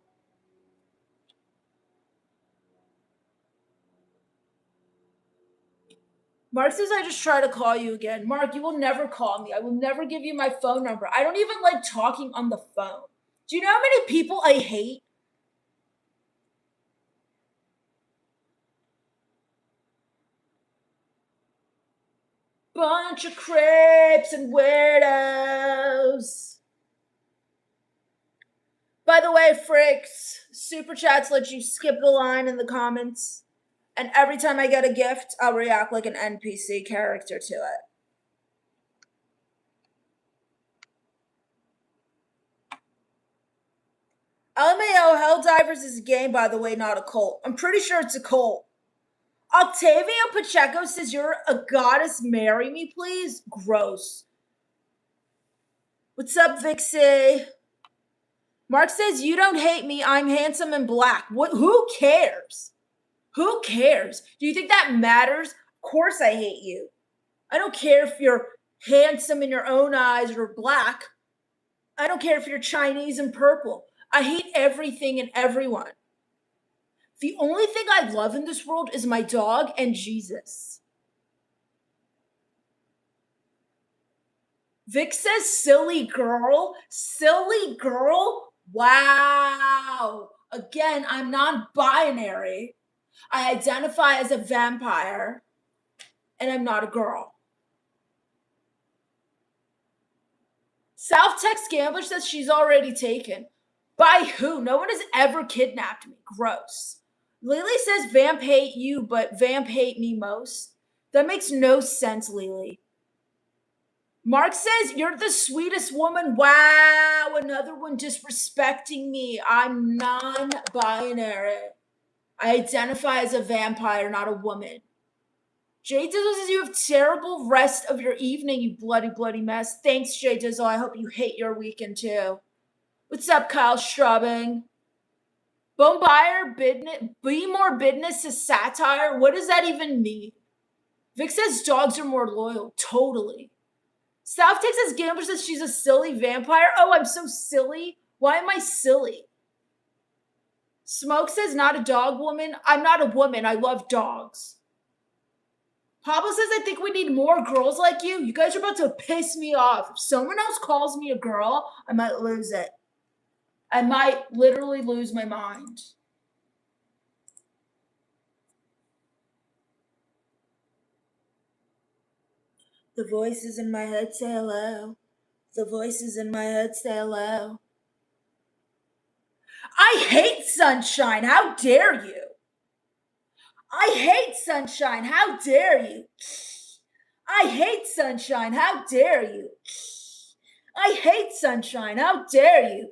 Mark says, I just try to call you again. Mark, you will never call me. I will never give you my phone number. I don't even like talking on the phone. Do you know how many people I hate? Bunch of crepes and weirdos. By the way, Fricks, Super Chats let you skip the line in the comments. And every time I get a gift, I'll react like an NPC character to it. LMAO, Helldivers is a game, by the way, not a cult. I'm pretty sure it's a cult. Octavio Pacheco says, you're a goddess, marry me, please? Gross. What's up, Vixie? Mark says, you don't hate me, I'm handsome and black. What? Who cares? Who cares? Do you think that matters? Of course I hate you. I don't care if you're handsome in your own eyes or black. I don't care if you're Chinese and purple. I hate everything and everyone. The only thing I love in this world is my dog and Jesus. Vic says, silly girl. Silly girl? Wow. Again, I'm non-binary. I identify as a vampire, and I'm not a girl. South Tex Gambler says she's already taken. By who? No one has ever kidnapped me. Gross. Lily says, vamp hate you, but vamp hate me most. That makes no sense, Lily. Mark says, you're the sweetest woman. Wow, another one disrespecting me. I'm non-binary. I identify as a vampire, not a woman. Jay Dizzle says, you have terrible rest of your evening, you bloody, bloody mess. Thanks, Jay Dizzle. I hope you hate your weekend, too. What's up, Kyle Straubing? Bone buyer, be more business is satire. What does that even mean? Vic says dogs are more loyal. Totally. South Texas Gambler says she's a silly vampire. Oh, I'm so silly. Why am I silly? Smoke says not a dog woman. I'm not a woman. I love dogs. Pablo says, I think we need more girls like you. You guys are about to piss me off. If someone else calls me a girl, I might lose it. I might literally lose my mind. The voices in my head say hello. The voices in my head say hello. I hate sunshine. How dare you? I hate sunshine. How dare you? I hate sunshine. How dare you? I hate sunshine. How dare you?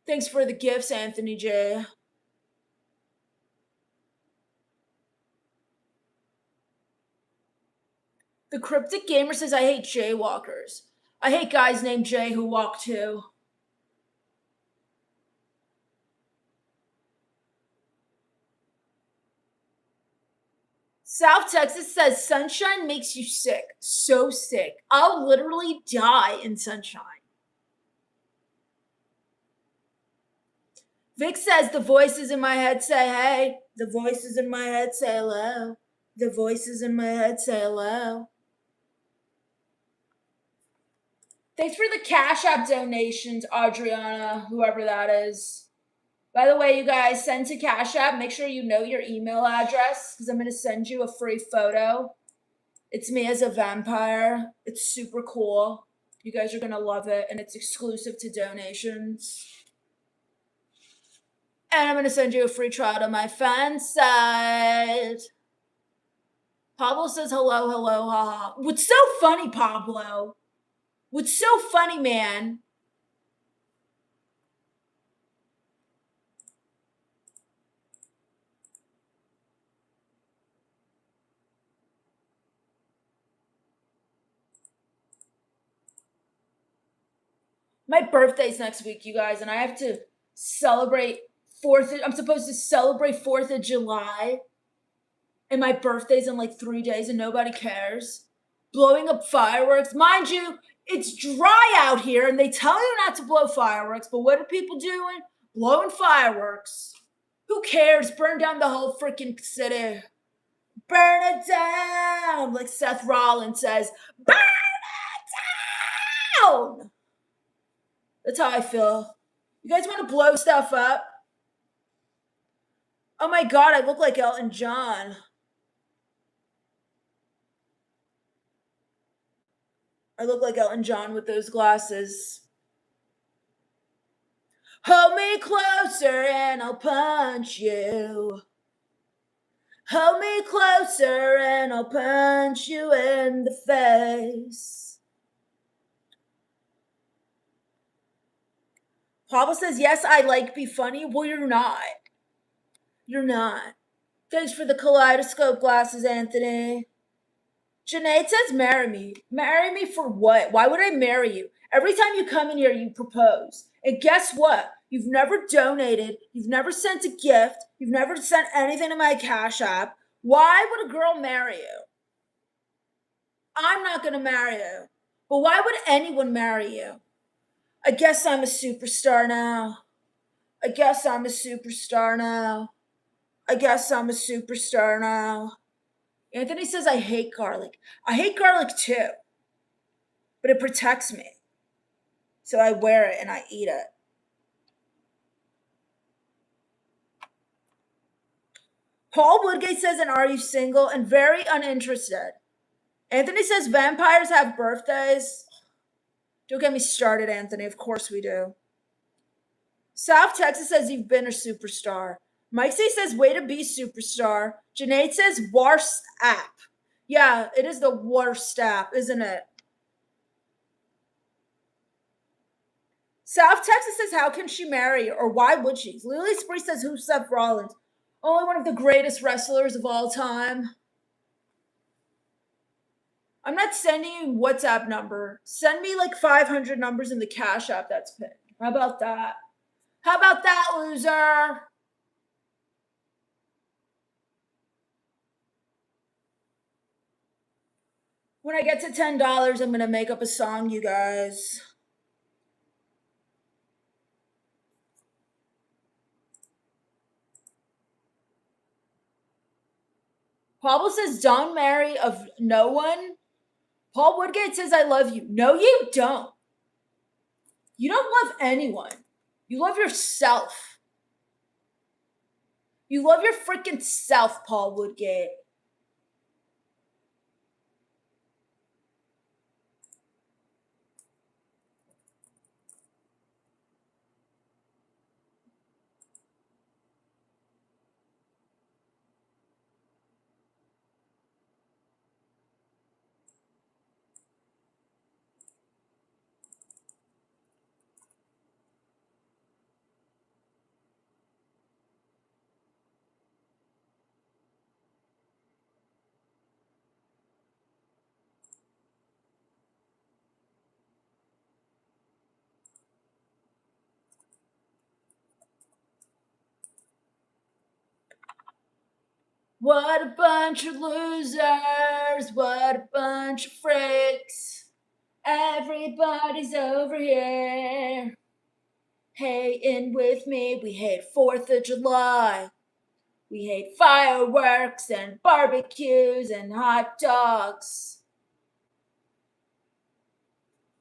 Thanks for the gifts, Anthony J. The Cryptic Gamer says, I hate jaywalkers. I hate guys named Jay who walk too. South Texas says, sunshine makes you sick. So sick. I'll literally die in sunshine. Vic says, the voices in my head say, hey. The voices in my head say hello. The voices in my head say hello. Thanks for the Cash App donations, Adriana, whoever that is. By the way, you guys, send to Cash App. Make sure you know your email address because I'm going to send you a free photo. It's me as a vampire. It's super cool. You guys are going to love it, and it's exclusive to donations. And I'm going to send you a free trial to my fan site. Pablo says hello, hello, haha. What's so funny, Pablo? What's so funny, man? My birthday's next week, you guys, and I have to celebrate I'm supposed to celebrate 4th of July, and my birthday's in like 3 days, and nobody cares. Blowing up fireworks. Mind you, it's dry out here, and they tell you not to blow fireworks, but what are people doing? Blowing fireworks. Who cares? Burn down the whole freaking city. Burn it down, like Seth Rollins says. Burn it down! That's how I feel. You guys want to blow stuff up? Oh my God, I look like Elton John. I look like Elton John with those glasses. Hold me closer and I'll punch you. Hold me closer and I'll punch you in the face. Papa says, yes, I like be funny. Well, you're not. You're not. Thanks for the kaleidoscope glasses, Anthony. Janae says, marry me. Marry me for what? Why would I marry you? Every time you come in here, you propose. And guess what? You've never donated. You've never sent a gift. You've never sent anything to my Cash App. Why would a girl marry you? I'm not going to marry you. But why would anyone marry you? I guess I'm a superstar now. I guess I'm a superstar now. I guess I'm a superstar now. Anthony says, I hate garlic. I hate garlic too. But it protects me. So I wear it and I eat it. Paul Woodgate says, and are you single? And very uninterested. Anthony says, vampires have birthdays. Don't get me started, Anthony. Of course we do. South Texas says, you've been a superstar. Mike C says, way to be superstar. Janae says, worst app. Yeah, it is the worst app, isn't it? South Texas says, how can she marry you? Or why would she? Lily Spree says, who's Seth Rollins? Only one of the greatest wrestlers of all time. I'm not sending you WhatsApp number. Send me like 500 numbers in the Cash App that's pinned. How about that? How about that, loser? When I get to $10, I'm going to make up a song, you guys. Pablo says, don't marry of no one. Paul Woodgate says, I love you. No, you don't. You don't love anyone. You love yourself. You love your freaking self, Paul Woodgate. What a bunch of losers. What a bunch of freaks. Everybody's over here hating with me. We hate 4th of July. We hate fireworks and barbecues and hot dogs.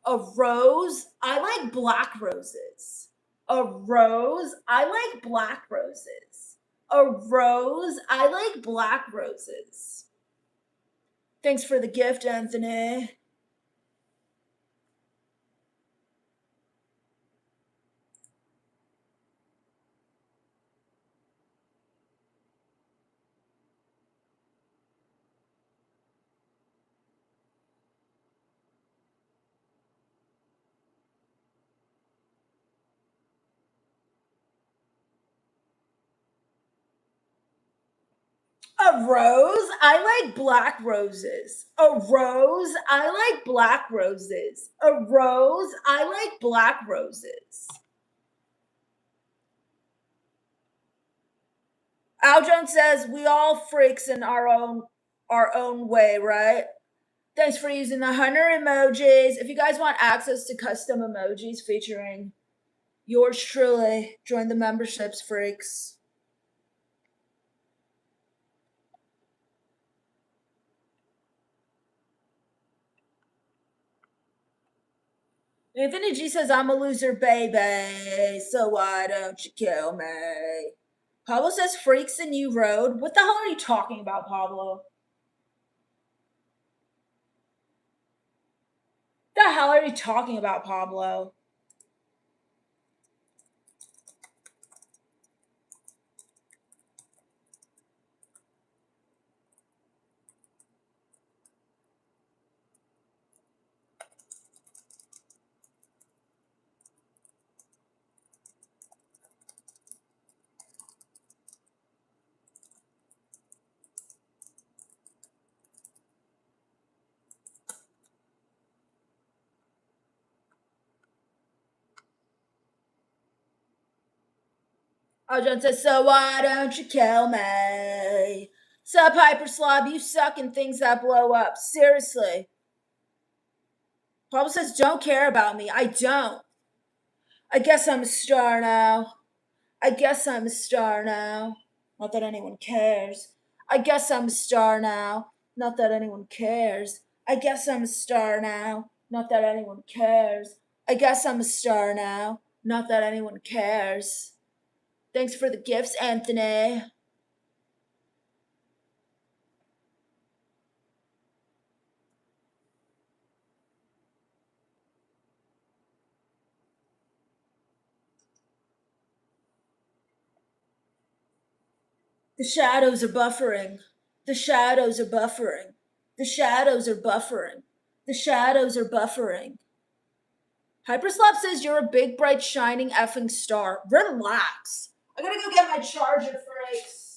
A rose, I like black roses. A rose, I like black roses. A rose, I like black roses. Thanks for the gift, Anthony. A rose? I like black roses. A rose? I like black roses. A rose? I like black roses. Al Jones says we all freaks in our own way, right? Thanks for using the 100 emojis. If you guys want access to custom emojis featuring yours truly, join the memberships, freaks. Anthony G says, I'm a loser, baby. So why don't you kill me? Pablo says, freaks and you road. What the hell are you talking about, Pablo? What the hell are you talking about, Pablo? Oh, John says, so why don't you kill me? Sup, Hyper Slob, you suck in things that blow up. Seriously. Pablo says, don't care about me. I don't. I guess I'm a star now. I guess I'm a star now. Not that anyone cares. I guess I'm a star now. Not that anyone cares. I guess I'm a star now. Not that anyone cares. I guess I'm a star now. Not that anyone cares. Thanks for the gifts, Anthony. The shadows are buffering. The shadows are buffering. The shadows are buffering. The shadows are buffering. Hyperslap says you're a big, bright, shining effing star. Relax. I gotta go get my charger, freaks.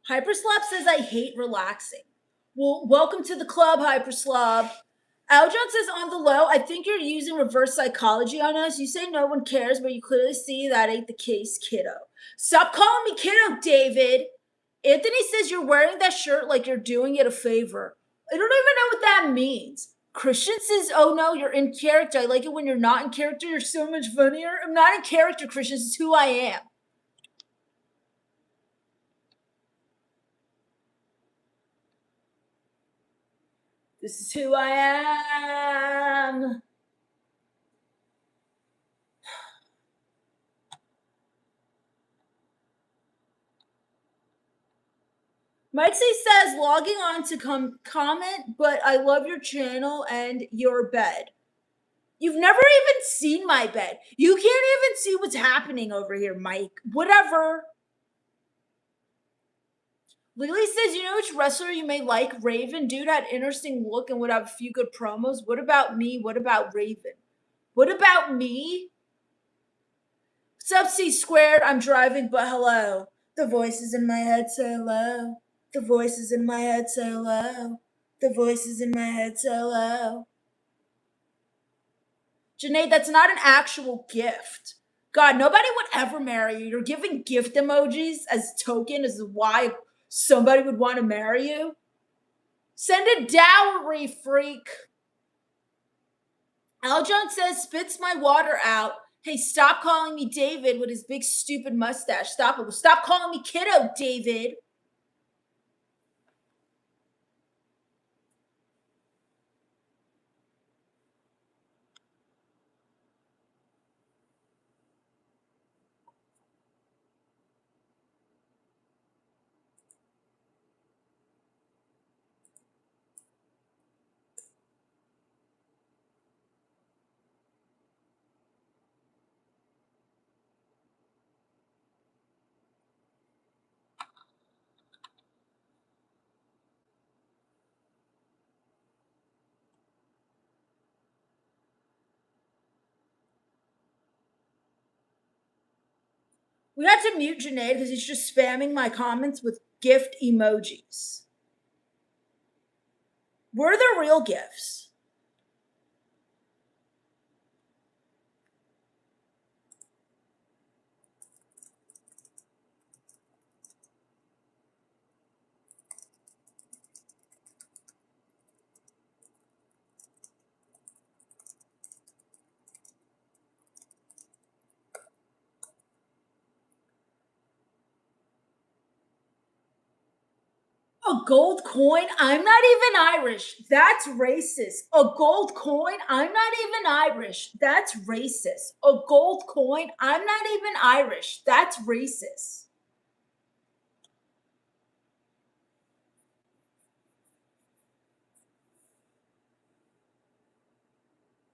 Hyperslap says I hate relaxing. Well, welcome to the club, Hyperslap. Aljon says on the low, I think you're using reverse psychology on us. You say no one cares, but you clearly see that ain't the case, kiddo. Stop calling me kiddo, David. Anthony says you're wearing that shirt like you're doing it a favor. I don't even know what that means. Christian says, oh no, you're in character. I like it when you're not in character. You're so much funnier. I'm not in character, Christian. This is who I am. This is who I am. Mikesy says logging on to comment, but I love your channel and your bed. You've never even seen my bed. You can't even see what's happening over here, Mike. Whatever. Lily says, you know which wrestler you may like? Raven. Dude had interesting look and would have a few good promos. What about me? What about Raven? What about me? Sub C squared. I'm driving, but hello. The voices in my head say hello. The voices in my head say hello. The voices in my head say hello. Janae, that's not an actual gift. God, nobody would ever marry you. You're giving gift emojis as token as why somebody would want to marry you. Send a dowry, freak. Al Jones says, spits my water out. Hey, stop calling me David with his big stupid mustache. Stop it. Stop calling me kiddo, David. We had to mute Janae because he's just spamming my comments with gift emojis. Where are the real gifts? A gold coin? I'm not even Irish. That's racist. A gold coin? I'm not even Irish. That's racist. A gold coin? I'm not even Irish. That's racist.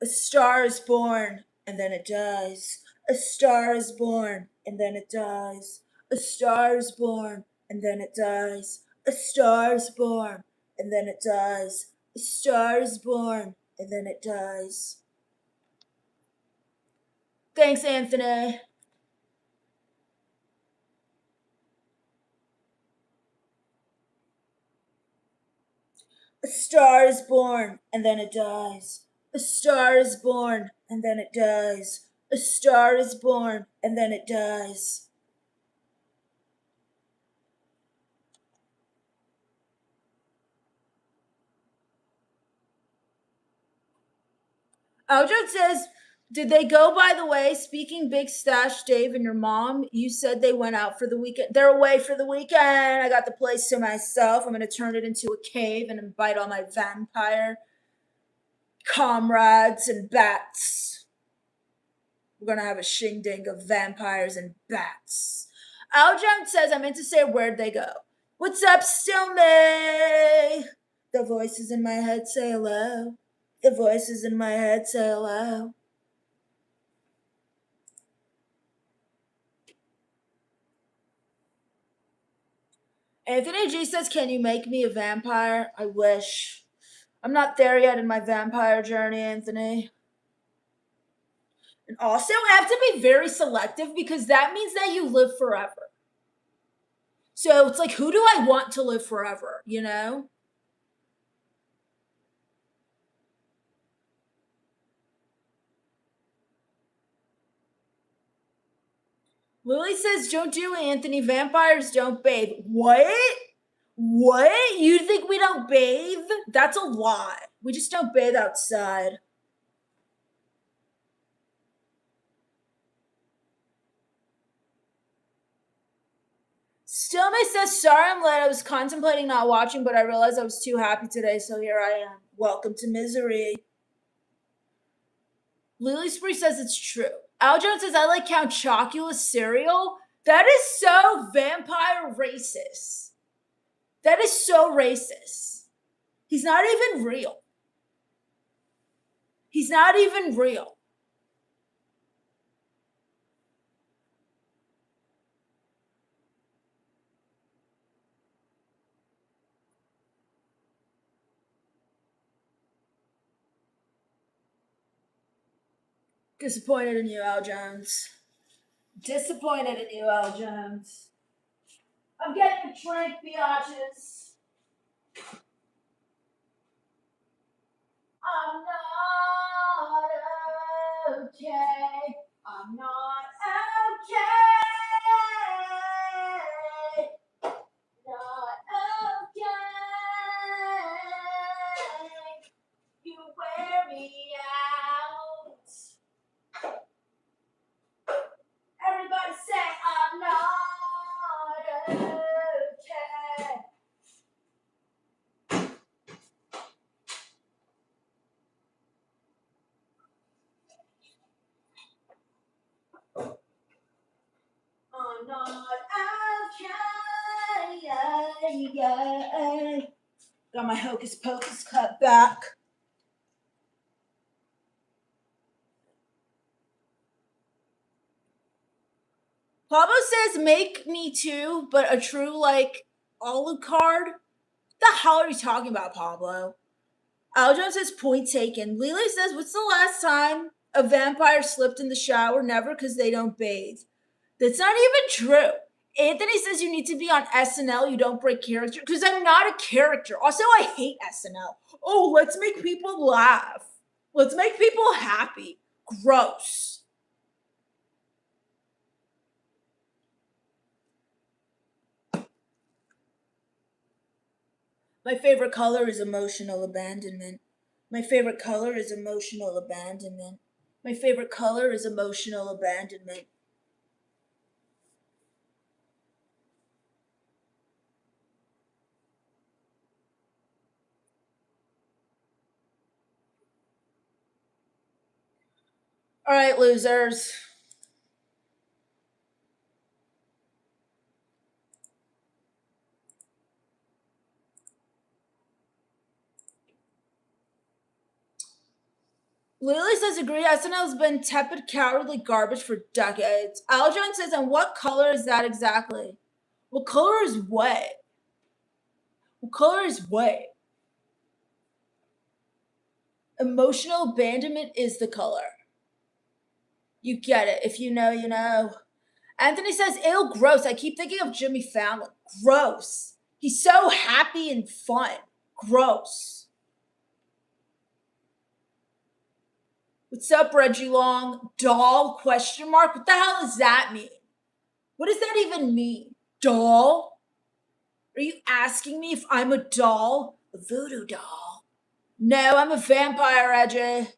A star is born and then it dies. A star is born and then it dies. A star is born and then it dies. A star is born and then it dies. A star is born and then it dies. Thanks, Anthony. A star is born and then it dies. A star is born and then it dies. A star is born and then it dies. Aljo says, did they go, by the way? Speaking big stash, Dave and your mom, you said they went out for the weekend. They're away for the weekend. I got the place to myself. I'm going to turn it into a cave and invite all my vampire comrades and bats. We're going to have a shindig of vampires and bats. Aljo says, I meant to say, where'd they go? What's up, Stilme? The voices in my head say hello. The voices in my head say hello. Anthony G says, can you make me a vampire? I wish. I'm not there yet in my vampire journey, Anthony. And also, I have to be very selective because that means that you live forever. So it's like, who do I want to live forever, you know? Lily says, don't do it, Anthony. Vampires don't bathe. What? What? You think we don't bathe? That's a lie. We just don't bathe outside. Stillman says, sorry I'm late. I was contemplating not watching, but I realized I was too happy today, so here I am. Welcome to misery. Lily Spree says it's true. Al Jones says, I like Count Chocula cereal. That is so vampire racist. That is so racist. He's not even real. He's not even real. Disappointed in you, Al Jones. Disappointed in you, Al Jones. I'm getting a drink, biatches. I'm not okay. I'm not okay. Not okay. You wear me out. Everybody say I'm not okay. I'm not okay. Got my hocus pocus cut back. Pablo says, make me too, but a true, like, olive card? The hell are you talking about, Pablo? Aljon says, point taken. Lily says, what's the last time a vampire slipped in the shower? Never, because they don't bathe. That's not even true. Anthony says you need to be on SNL. You don't break character. Because I'm not a character. Also, I hate SNL. Oh, let's make people laugh. Let's make people happy. Gross. My favorite color is emotional abandonment. My favorite color is emotional abandonment. My favorite color is emotional abandonment. All right, losers. Lily says, agree. SNL has been tepid, cowardly garbage for decades. Aljon says, and what color is that exactly? What color is what? What color is what? Emotional abandonment is the color. You get it. If you know, you know. Anthony says, ew, gross. I keep thinking of Jimmy Fallon. Gross. He's so happy and fun. Gross. What's up, Reggie Long? Doll? Question mark? What the hell does that mean? What does that even mean? Doll? Are you asking me if I'm a doll? A voodoo doll? No, I'm a vampire, Reggie.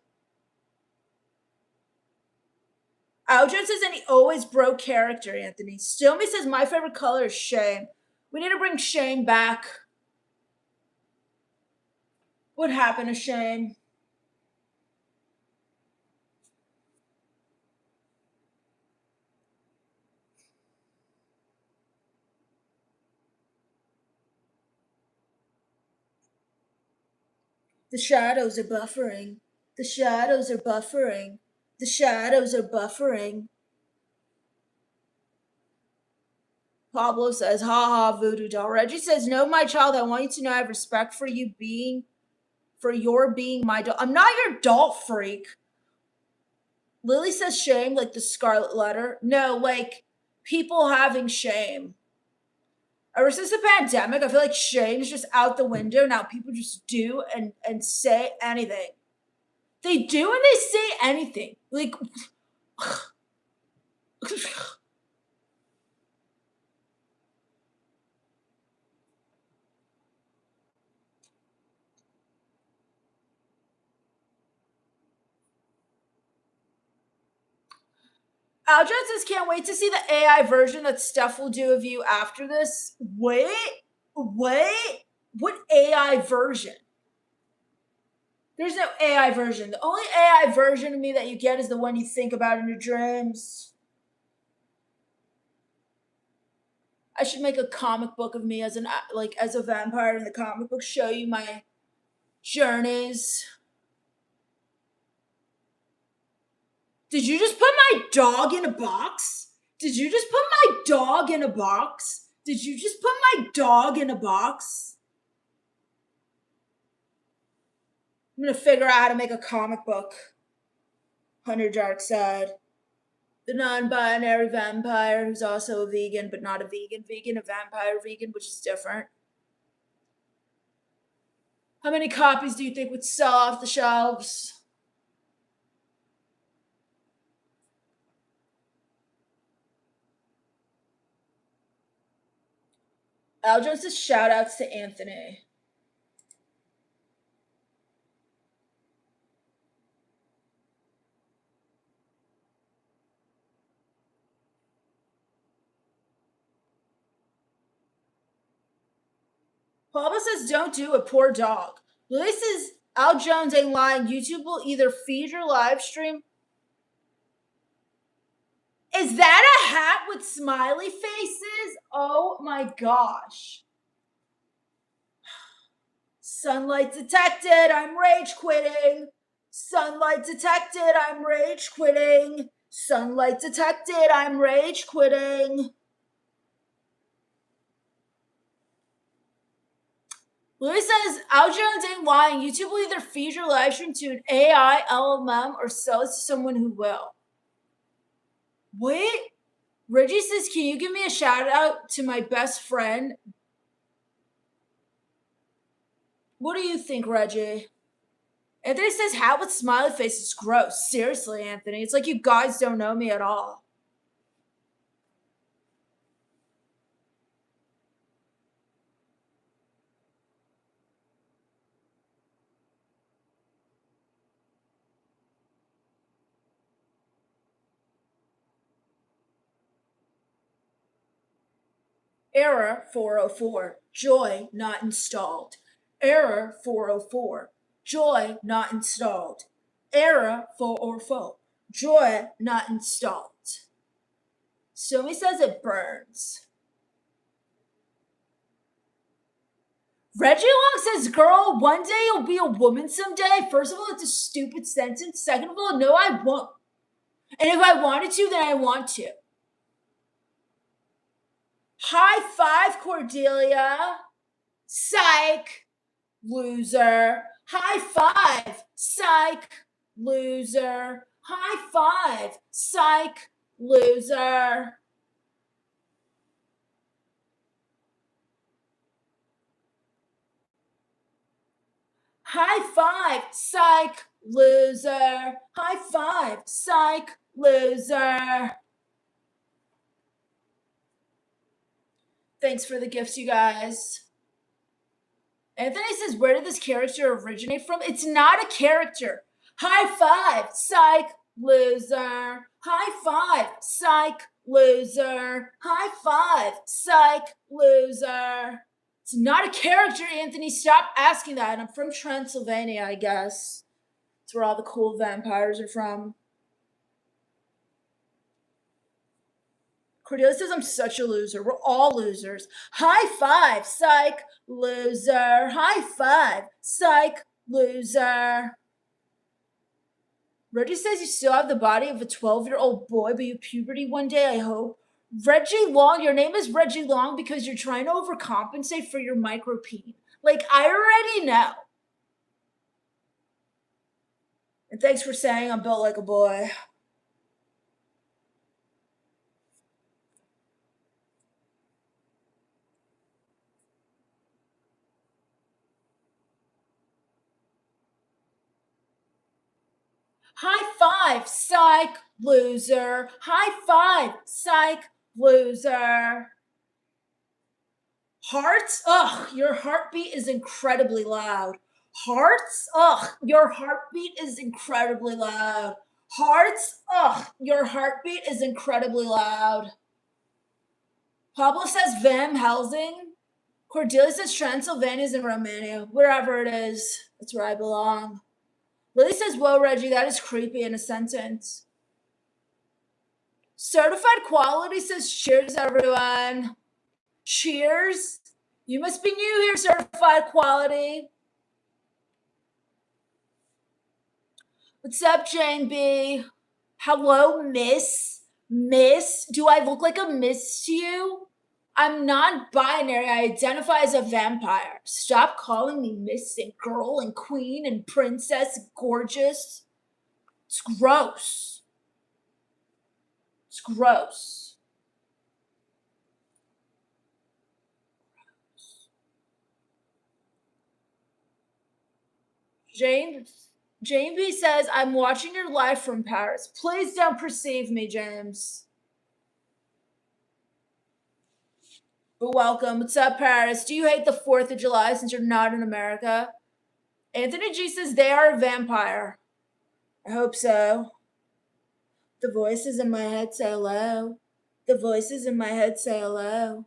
Aljon says, and he always broke character, Anthony. Stillme says, my favorite color is shame. We need to bring shame back. What happened to shame? The shadows are buffering. The shadows are buffering. The shadows are buffering. Pablo says, ha ha, voodoo doll. Reggie says, no, my child, I want you to know I have respect for you for your being my doll. I'm not your doll, freak. Lily says shame, like the Scarlet Letter. No, like people having shame. Ever since the pandemic, I feel like shame is just out the window. Now people just do and say anything. They do and they say anything. Like, Aljon says, can't wait to see the AI version that Steph will do of you after this. Wait, wait, what AI version? There's no AI version. The only AI version of me that you get is the one you think about in your dreams. I should make a comic book of me as as a vampire in the comic book, show you my journeys. Did you just put my dog in a box? Did you just put my dog in a box? Did you just put my dog in a box? I'm gonna figure out how to make a comic book on your dark side. The non-binary vampire who's also a vegan, but not a vegan, a vampire vegan, which is different. How many copies do you think would sell off the shelves? Al Jones says shout outs to Anthony. Pablo says don't do a poor dog. Lily says Al Jones ain't lying. YouTube will either feed your live stream. Is that a hat with smiley faces? Oh my gosh. Sunlight detected, I'm rage quitting. Sunlight detected, I'm rage quitting. Sunlight detected, I'm rage quitting. Louis says, Al Jones ain't lying. YouTube will either feed your live stream to an AI, LLM, or sell it to someone who will. Wait. Reggie says, can you give me a shout out to my best friend? What do you think, Reggie? Anthony says, hat with smiley face is gross. Seriously, Anthony. It's like you guys don't know me at all. Error 404. Joy not installed. Error 404. Joy not installed. Error 404. Joy not installed. Somi says it burns. Reggie Long says, girl, one day you'll be a woman someday. First of all, it's a stupid sentence. Second of all, no, I won't. And if I wanted to, then I want to. High five, Cordelia. Psych. Loser. High five. Psych. Loser. High five. Psych. Loser. High five. Psych. Loser. High five. Psych. Loser. Thanks for the gifts, you guys. Anthony says, where did this character originate from? It's not a character. High five, psych, loser. High five, psych, loser. High five, psych, loser. It's not a character, Anthony. Stop asking that. I'm from Transylvania, I guess. It's where all the cool vampires are from. Cordelia says, I'm such a loser. We're all losers. High five, psych, loser. High five, psych, loser. Reggie says you still have the body of a 12-year-old boy, but you puberty one day, I hope. Reggie Long, your name is Reggie Long because you're trying to overcompensate for your micropene. Like, I already know. And thanks for saying I'm built like a boy. High five, psych, loser. High five, psych, loser. Hearts, ugh, your heartbeat is incredibly loud. Hearts, ugh, your heartbeat is incredibly loud. Hearts, ugh, your heartbeat is incredibly loud. Pablo says Van Helsing. Cordelia says Transylvania's in Romania. Wherever it is, that's where I belong. Lily says, whoa, Reggie, that is creepy in a sentence. Certified Quality says, cheers, everyone. Cheers. You must be new here, Certified Quality. What's up, Jane B? Hello, Miss. Miss, do I look like a miss to you? I'm non-binary. I identify as a vampire. Stop calling me miss and girl and queen and princess and gorgeous. It's gross. It's gross. Jane B says, I'm watching your live from Paris. Please don't perceive me, James. But welcome. What's up, Paris? Do you hate the 4th of July since you're not in America? Anthony G says they are a vampire. I hope so. The voices in my head say hello. The voices in my head say hello.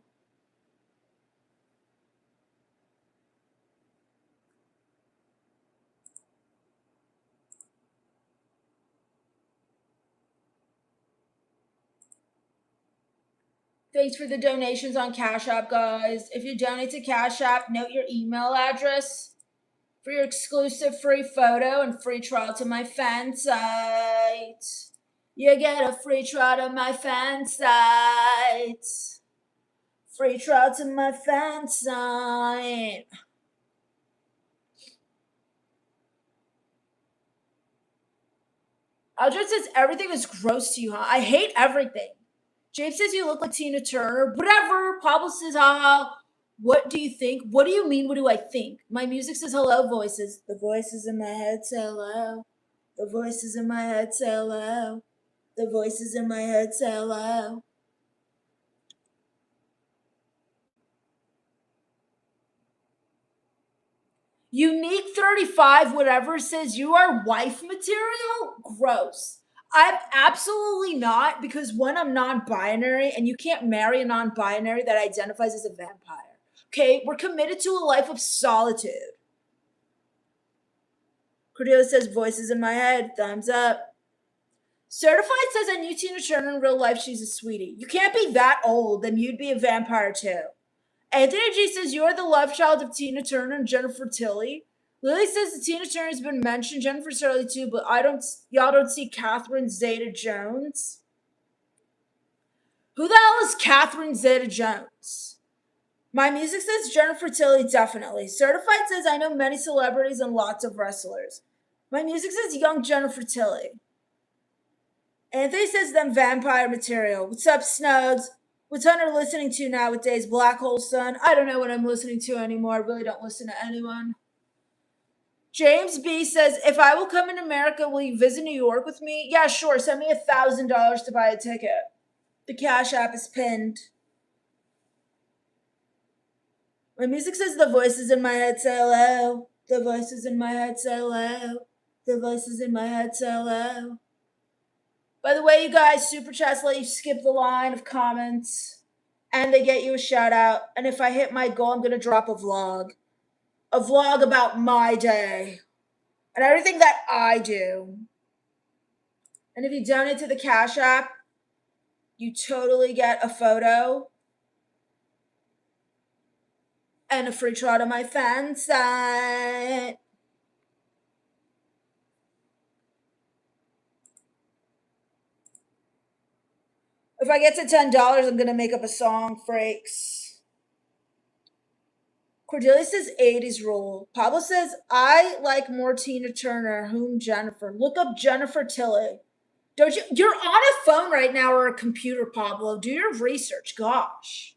Thanks for the donations on Cash App, guys. If you donate to Cash App, note your email address for your exclusive free photo and free trial to my fan site. You get a free trial to my fan site. Free trial to my fan site. Audra says everything is gross to you, huh? I hate everything. James says you look like Tina Turner. Whatever. Pablo says, haha. What do you think? What do you mean? What do I think? My music says hello, voices. The voices in my head say hello. The voices in my head say hello. The voices in my head say hello. Unique 35, whatever, says you are wife material? Gross. I'm absolutely not, because one, I'm non-binary, and you can't marry a non-binary that identifies as a vampire. Okay, we're committed to a life of solitude. Cordelia says voices in my head, thumbs up. Certified says I knew Tina Turner in real life, she's a sweetie. You can't be that old, then you'd be a vampire too. Anthony G says you are the love child of Tina Turner and Jennifer Tilly. Lily says that Tina Turner has been mentioned, Jennifer Tilly too, but y'all don't see Catherine Zeta-Jones. Who the hell is Catherine Zeta-Jones? My music says Jennifer Tilly, definitely. Certified says I know many celebrities and lots of wrestlers. My music says young Jennifer Tilly. Anthony says them vampire material. What's up, Snugs? What's Hunter listening to now with Days Black Hole Sun? I don't know what I'm listening to anymore. I really don't listen to anyone. James B says, if I will come in America, will you visit New York with me? Yeah, sure. Send me $1,000 to buy a ticket. The Cash App is pinned. My music says the voices in my head say hello. The voices in my head say hello. The voices in my head say hello. By the way, you guys, Super Chats let you skip the line of comments, and they get you a shout out. And if I hit my goal, I'm going to drop a vlog. A vlog about my day and everything that I do. And if you donate to the Cash App, you totally get a photo and a free trial to my fan site. If I get to $10, I'm going to make up a song, freaks. Cordelia says 80s rule. Pablo says, I like more Tina Turner. Whom Jennifer? Look up Jennifer Tilly. Don't you? You're on a phone right now or a computer, Pablo. Do your research. Gosh.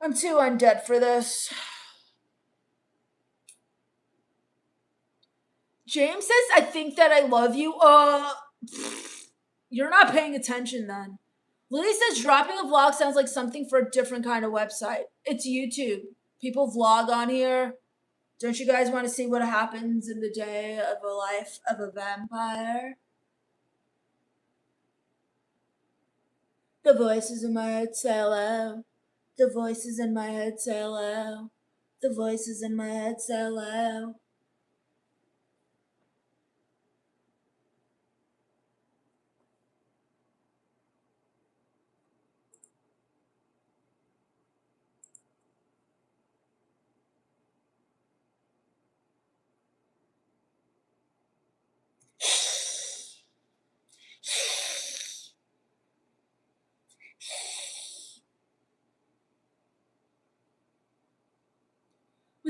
I'm too undead for this. James says, I think that I love you. You're not paying attention then. Lily says, dropping a vlog sounds like something for a different kind of website. It's YouTube. People vlog on here. Don't you guys want to see what happens in the day of a life of a vampire? The voices in my head say hello. The voices in my head say hello. The voices in my head say hello.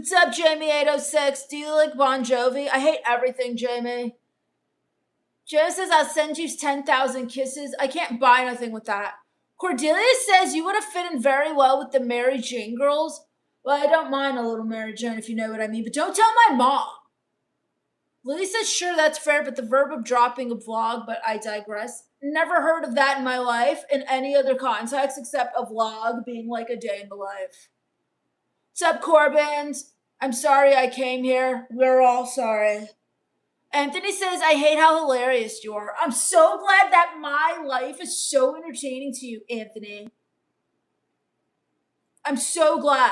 What's up, Jamie806? Do you like Bon Jovi? I hate everything, Jamie. Joe says, I'll send you 10,000 kisses. I can't buy nothing with that. Cordelia says, you would have fit in very well with the Mary Jane girls. Well, I don't mind a little Mary Jane, if you know what I mean, but don't tell my mom. Lily says, sure, that's fair, but the verb of dropping a vlog, but I digress. Never heard of that in my life in any other context except a vlog being like a day in the life. What's up, Corbins? I'm sorry I came here. We're all sorry. Anthony says, I hate how hilarious you are. I'm so glad that my life is so entertaining to you, Anthony. I'm so glad.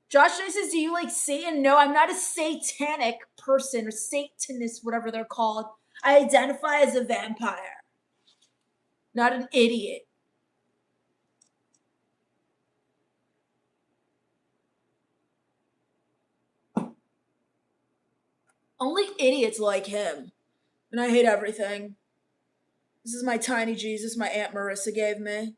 Josh says, do you like Satan? No, I'm not a satanic person or Satanist, whatever they're called. I identify as a vampire, not an idiot. Only idiots like him. And I hate everything. This is my tiny Jesus my Aunt Marissa gave me.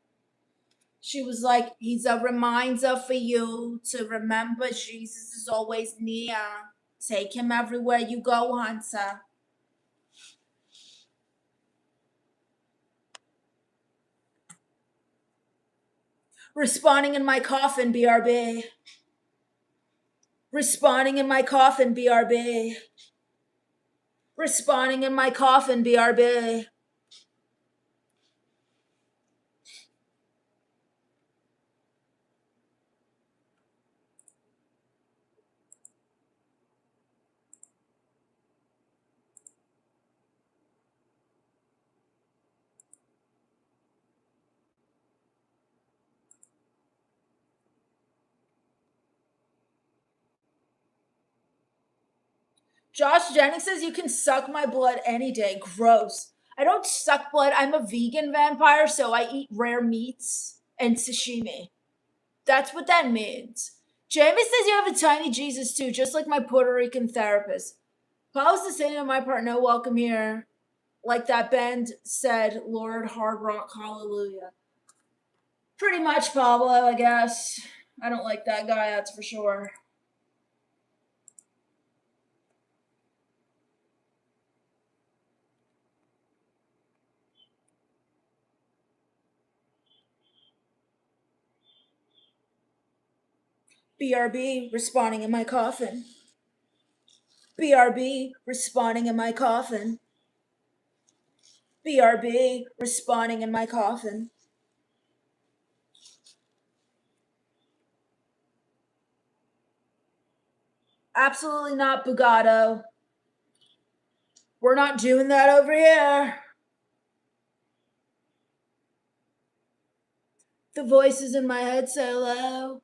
She was like, he's a reminder for you to remember Jesus is always near. Take him everywhere you go, Hunter. Responding in my coffin, BRB. Responding in my coffin, BRB. Responding in my coffin, BRB. Josh Jennings says, you can suck my blood any day. Gross. I don't suck blood. I'm a vegan vampire, so I eat rare meats and sashimi. That's what that means. Jamie says you have a tiny Jesus too, just like my Puerto Rican therapist. Paul's the same on my part, no welcome here. Like that band said, Lord Hard Rock, hallelujah. Pretty much Pablo, I guess. I don't like that guy, that's for sure. BRB responding in my coffin. BRB responding in my coffin. BRB responding in my coffin. Absolutely not, Bugado. We're not doing that over here. The voices in my head so low.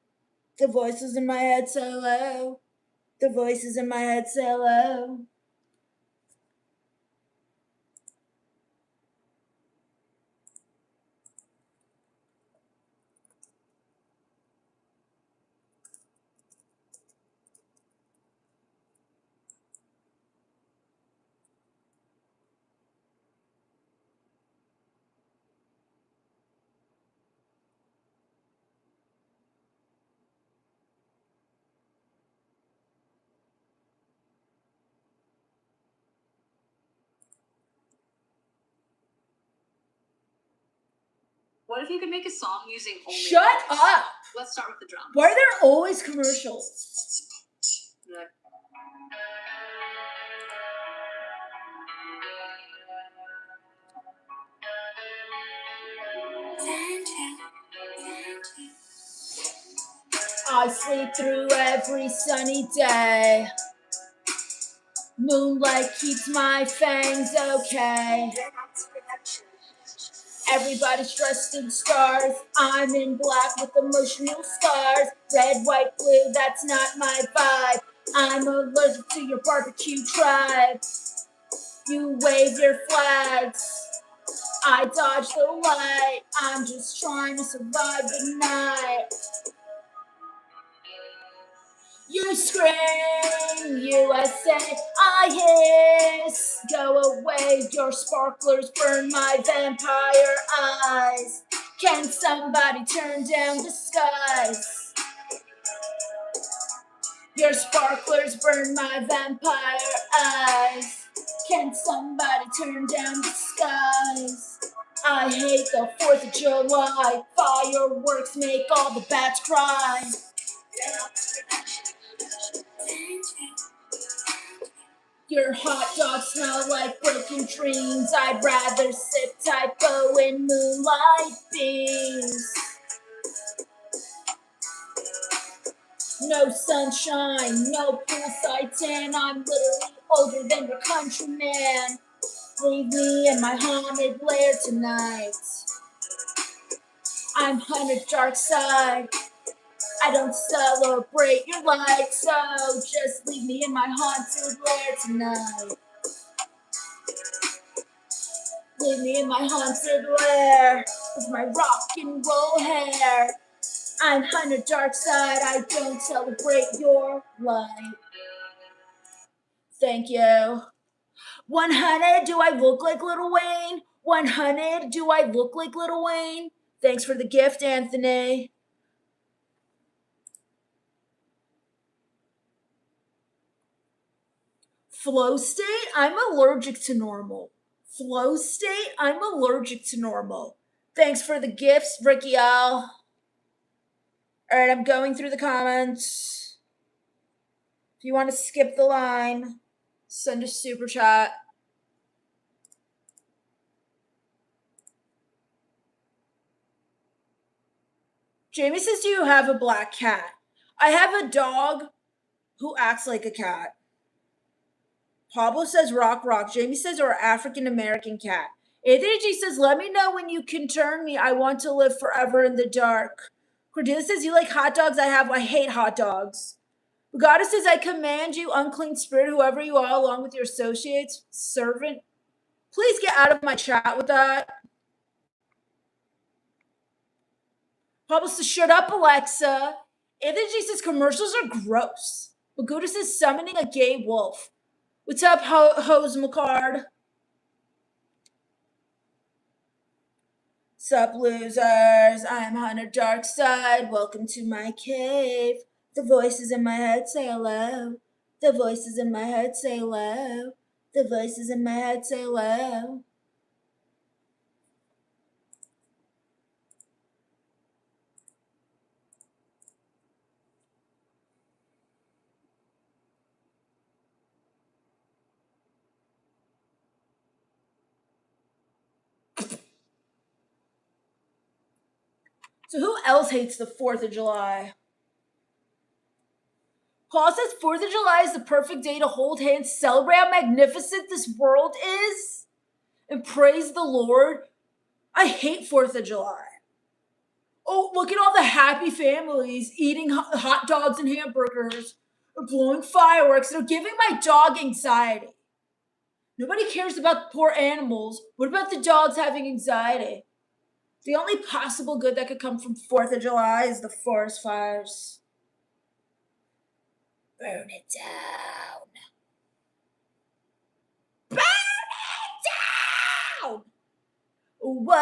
The voices in my head so low. The voices in my head so low. What if you could make a song using only Shut up! Let's start with the drums. Why are there always commercials? Like, I sleep through every sunny day. Moonlight keeps my fangs okay. Everybody's dressed in stars. I'm in black with emotional scars. Red, white, blue, that's not my vibe. I'm allergic to your barbecue tribe. You wave your flags. I dodge the light. I'm just trying to survive the night. You scream, USA, I hiss. Go away, your sparklers burn my vampire eyes. Can somebody turn down the skies? Your sparklers burn my vampire eyes. Can somebody turn down the skies? I hate the 4th of July. Fireworks make all the bats cry. Your hot dogs smell like broken dreams. I'd rather sip typo in moonlight beams. No sunshine, no poolside tan. I'm literally older than your countryman. Leave me in my haunted lair tonight. I'm hunted dark side. I don't celebrate your light, so just leave me in my haunted lair tonight. Leave me in my haunted lair with my rock and roll hair. I'm hunted dark side. I don't celebrate your light. Thank you. 100, do I look like Lil Wayne? 100, do I look like Lil Wayne? Thanks for the gift, Anthony. Flow state, I'm allergic to normal. Flow state, I'm allergic to normal. Thanks for the gifts, Ricky Al. All right, I'm going through the comments. If you want to skip the line, send a super chat. Jamie says, do you have a black cat? I have a dog who acts like a cat. Pablo says, rock, rock. Jamie says, or African-American cat. Anthony G says, let me know when you can turn me. I want to live forever in the dark. Cordelia says, you like hot dogs? I hate hot dogs. Bugatti says, I command you, unclean spirit, whoever you are, along with your associates, servant. Please get out of my chat with that. Pablo says, shut up, Alexa. Anthony G says, commercials are gross. Bugatti says, summoning a gay wolf. What's up, Hose McCard? Sup, losers? I am Hunter Dark Side. Welcome to my cave. The voices in my head say hello. The voices in my head say hello. The voices in my head say hello. So who else hates the 4th of July? Paul says 4th of July is the perfect day to hold hands, celebrate how magnificent this world is, and praise the Lord. I hate 4th of July. Oh, look at all the happy families eating hot dogs and hamburgers or blowing fireworks. They're giving my dog anxiety. Nobody cares about poor animals. What about the dogs having anxiety? The only possible good that could come from 4th of July is the forest fires. Burn it down. Burn it down! Whoa.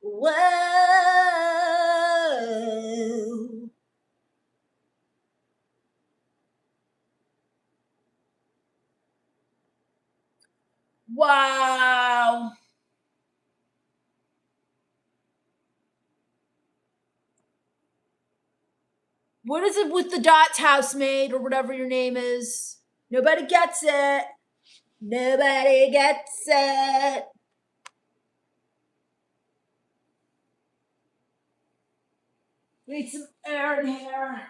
Whoa. Wow. What is it with the Dots housemaid or whatever your name is? Nobody gets it. Nobody gets it. Need some air in here.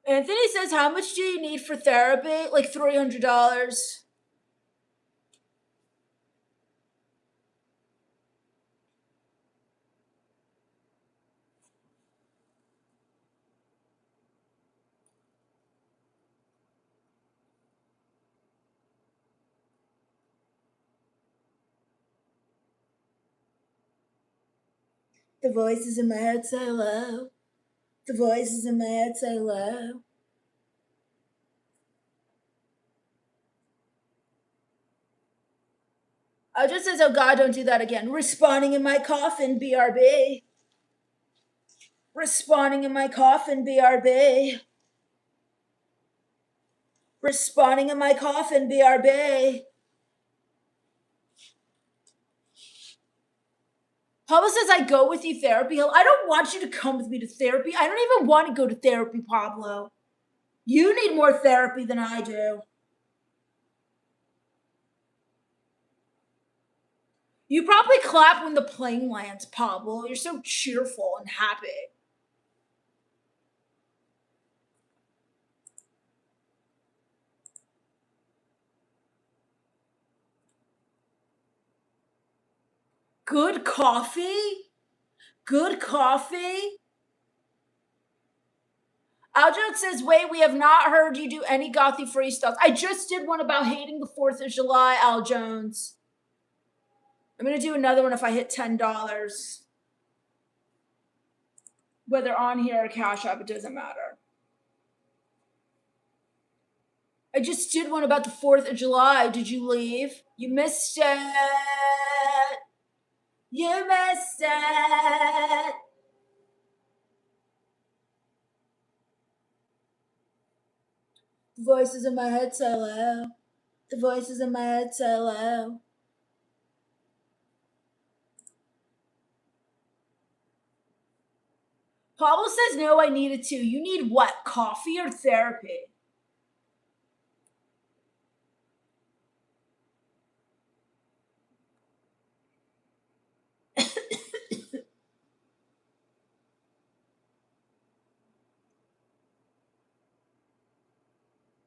Anthony says, how much do you need for therapy? Like $300. The voices in my head say low. The voices in my head say low. I just says, oh God, don't do that again. Respawning in my coffin, BRB. Respawning in my coffin, BRB. Respawning in my coffin, BRB. Pablo says, I go with you therapy. I don't want you to come with me to therapy. I don't even want to go to therapy, Pablo. You need more therapy than I do. You probably clap when the plane lands, Pablo. You're so cheerful and happy. Good coffee? Good coffee? Al Jones says, wait, we have not heard you do any gothy freestyles. I just did one about hating the 4th of July, Al Jones. I'm going to do another one if I hit $10. Whether on here or Cash App, it doesn't matter. I just did one about the 4th of July. Did you leave? You missed it. You missed it. The voices in my head say low. The voices in my head say low. Pablo says, no, I needed to. You need what? Coffee or therapy?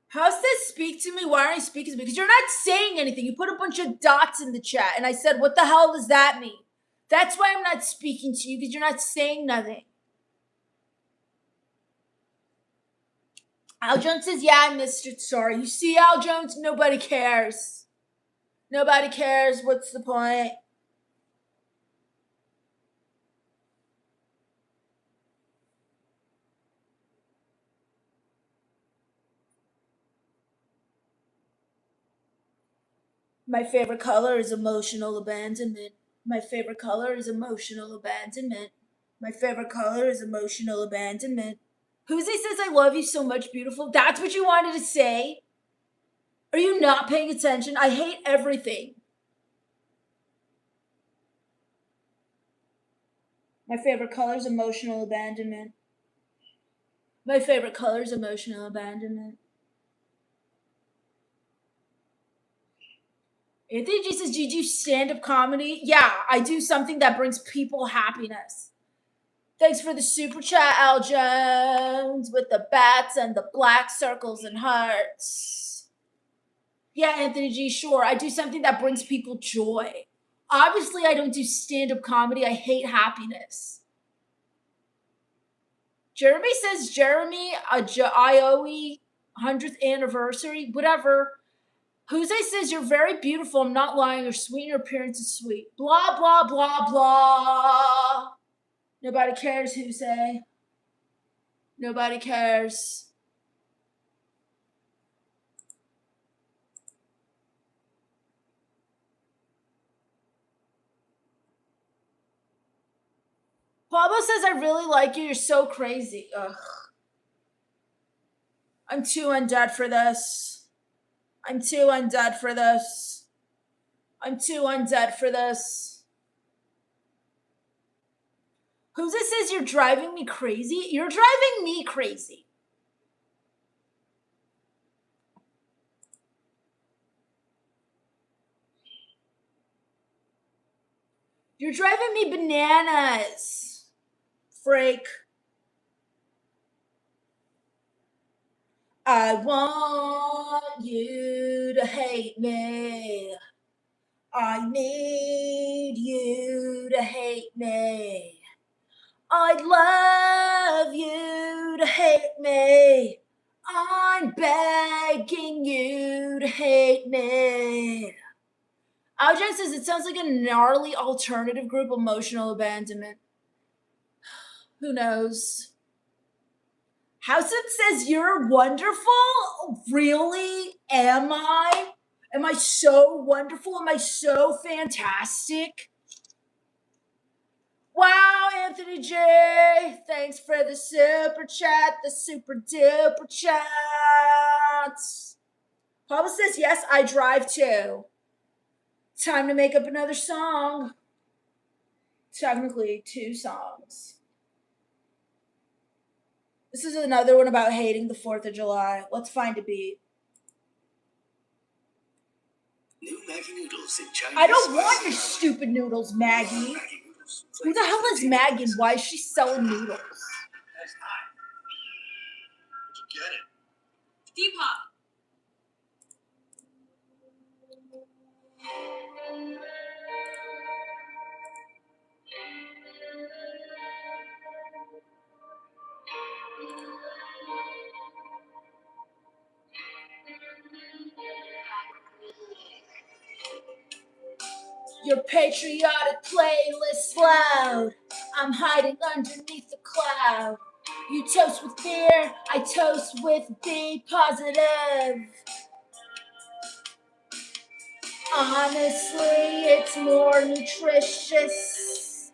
How's this speak to me? Why aren't you speaking to me? Because you're not saying anything. You put a bunch of dots in the chat. And I said, what the hell does that mean? That's why I'm not speaking to you, because you're not saying nothing. Al Jones says, yeah, I missed it. Sorry. You see, Al Jones, nobody cares. Nobody cares. What's the point? My favorite color is emotional abandonment. My favorite color is emotional abandonment. My favorite color is emotional abandonment. Jose says, I love you so much, beautiful. That's what you wanted to say? Are you not paying attention? I hate everything. My favorite color is emotional abandonment. My favorite color is emotional abandonment. Anthony G says, do you do stand-up comedy? Yeah, I do something that brings people happiness. Thanks for the super chat, Al Jones, with the bats and the black circles and hearts. Yeah, Anthony G, sure. I do something that brings people joy. Obviously, I don't do stand-up comedy. I hate happiness. Jeremy says, Jeremy, IOE, 100th anniversary, whatever. Jose says, you're very beautiful. I'm not lying. You're sweet. Your appearance is sweet. Blah, blah, blah, blah. Nobody cares, Jose. Nobody cares. Pablo says, I really like you. You're so crazy. Ugh. I'm too undead for this. I'm too undead for this. I'm too undead for this. Jose says, you're driving me crazy. You're driving me crazy. You're driving me bananas. Freak. I want you to hate me. I need you to hate me. I'd love you to hate me. I'm begging you to hate me. Aljan says, it sounds like a gnarly alternative group, emotional abandonment. Who knows? Howson says you're wonderful. Really? Am I? Am I so wonderful? Am I so fantastic? Wow, Anthony J. Thanks for the super chat, the super duper chats. Papa says, yes, I drive too. Time to make up another song. Technically, 2 songs. This is another one about hating the 4th of July. Let's find a beat. New Maggie noodles in Chinese. I don't want your stupid noodles, Maggie. Who the hell is Maggie and why is she selling noodles? That's hot. Where'd you get it? Depop. Your patriotic playlist loud. I'm hiding underneath the cloud. You toast with beer, I toast with be positive. Honestly, it's more nutritious.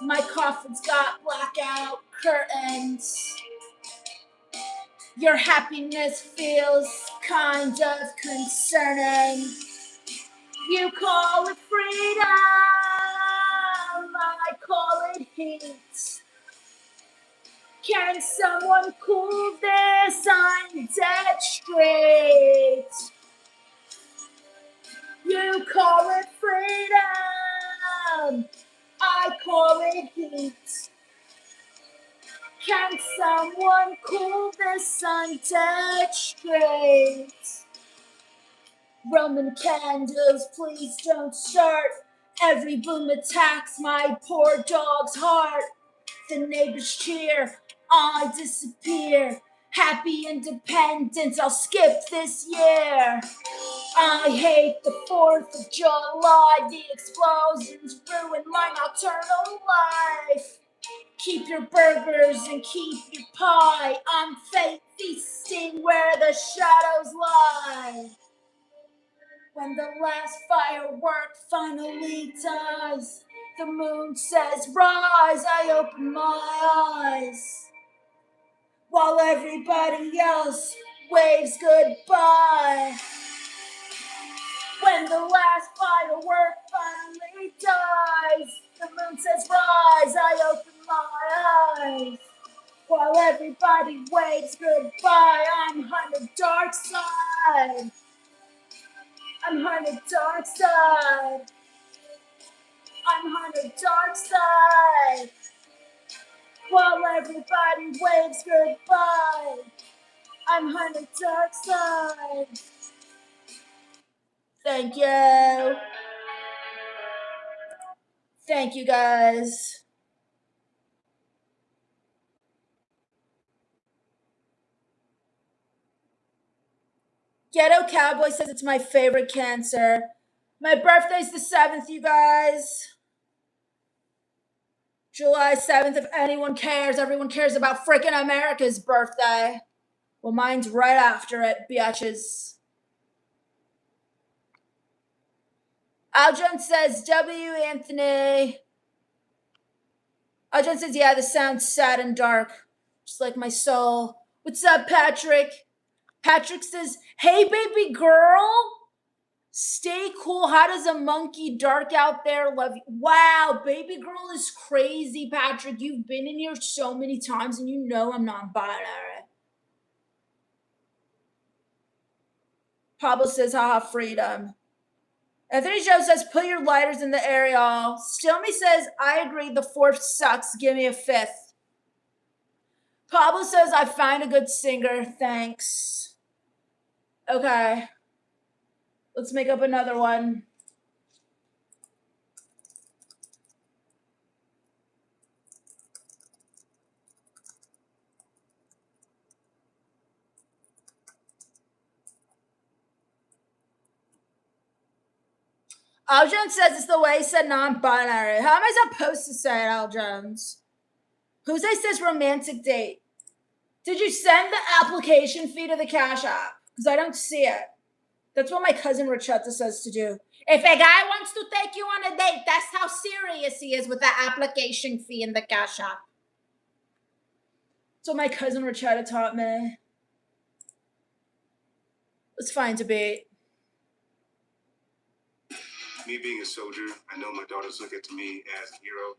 My coffin's got blackout curtains. Your happiness feels kind of concerning. You call it freedom, I call it heat. Can someone cool this? I'm dead straight. You call it freedom, I call it heat. Can someone cool this? I'm dead straight. Roman candles, please don't start. Every boom attacks my poor dog's heart. The neighbors cheer, I disappear. Happy independence, I'll skip this year. I hate the 4th of July. The explosions ruin my nocturnal life. Keep your burgers and keep your pie. I'm feasting where the shadows lie. When the last firework finally dies, the moon says rise, I open my eyes. While everybody else waves goodbye. When the last firework finally dies, the moon says rise, I open my eyes. While everybody waves goodbye, I'm on the dark side. I'm on the dark side. I'm on the dark side. While everybody waves goodbye, I'm on the dark side. Thank you. Thank you, guys. Ghetto Cowboy says it's my favorite cancer. My birthday's the 7th, you guys. July 7th, if anyone cares. Everyone cares about frickin' America's birthday. Well, mine's right after it, biatches. Aljon says, W. Anthony. Aljon says, yeah, this sounds sad and dark, just like my soul. What's up, Patrick? Patrick says, hey, baby girl. Stay cool. How does a monkey dark out there love you? Wow, baby girl is crazy, Patrick. You've been in here so many times and you know I'm non-binary. Pablo says, haha, freedom. Anthony Joe says, put your lighters in the area, y'all. Stillme says, I agree, the 4th sucks. Give me a 5th. Pablo says, I find a good singer. Thanks. Okay. Let's make up another one. Al Jones says it's the way he said non-binary. How am I supposed to say it, Al Jones? Jose says romantic date. Did you send the application fee to the Cash App? Because I don't see it. That's what my cousin Rachetta says to do. If a guy wants to take you on a date, that's how serious he is with the application fee in the Cash App. That's what my cousin Rachetta taught me. It's fine to be. Me being a soldier, I know my daughters look at me as a hero,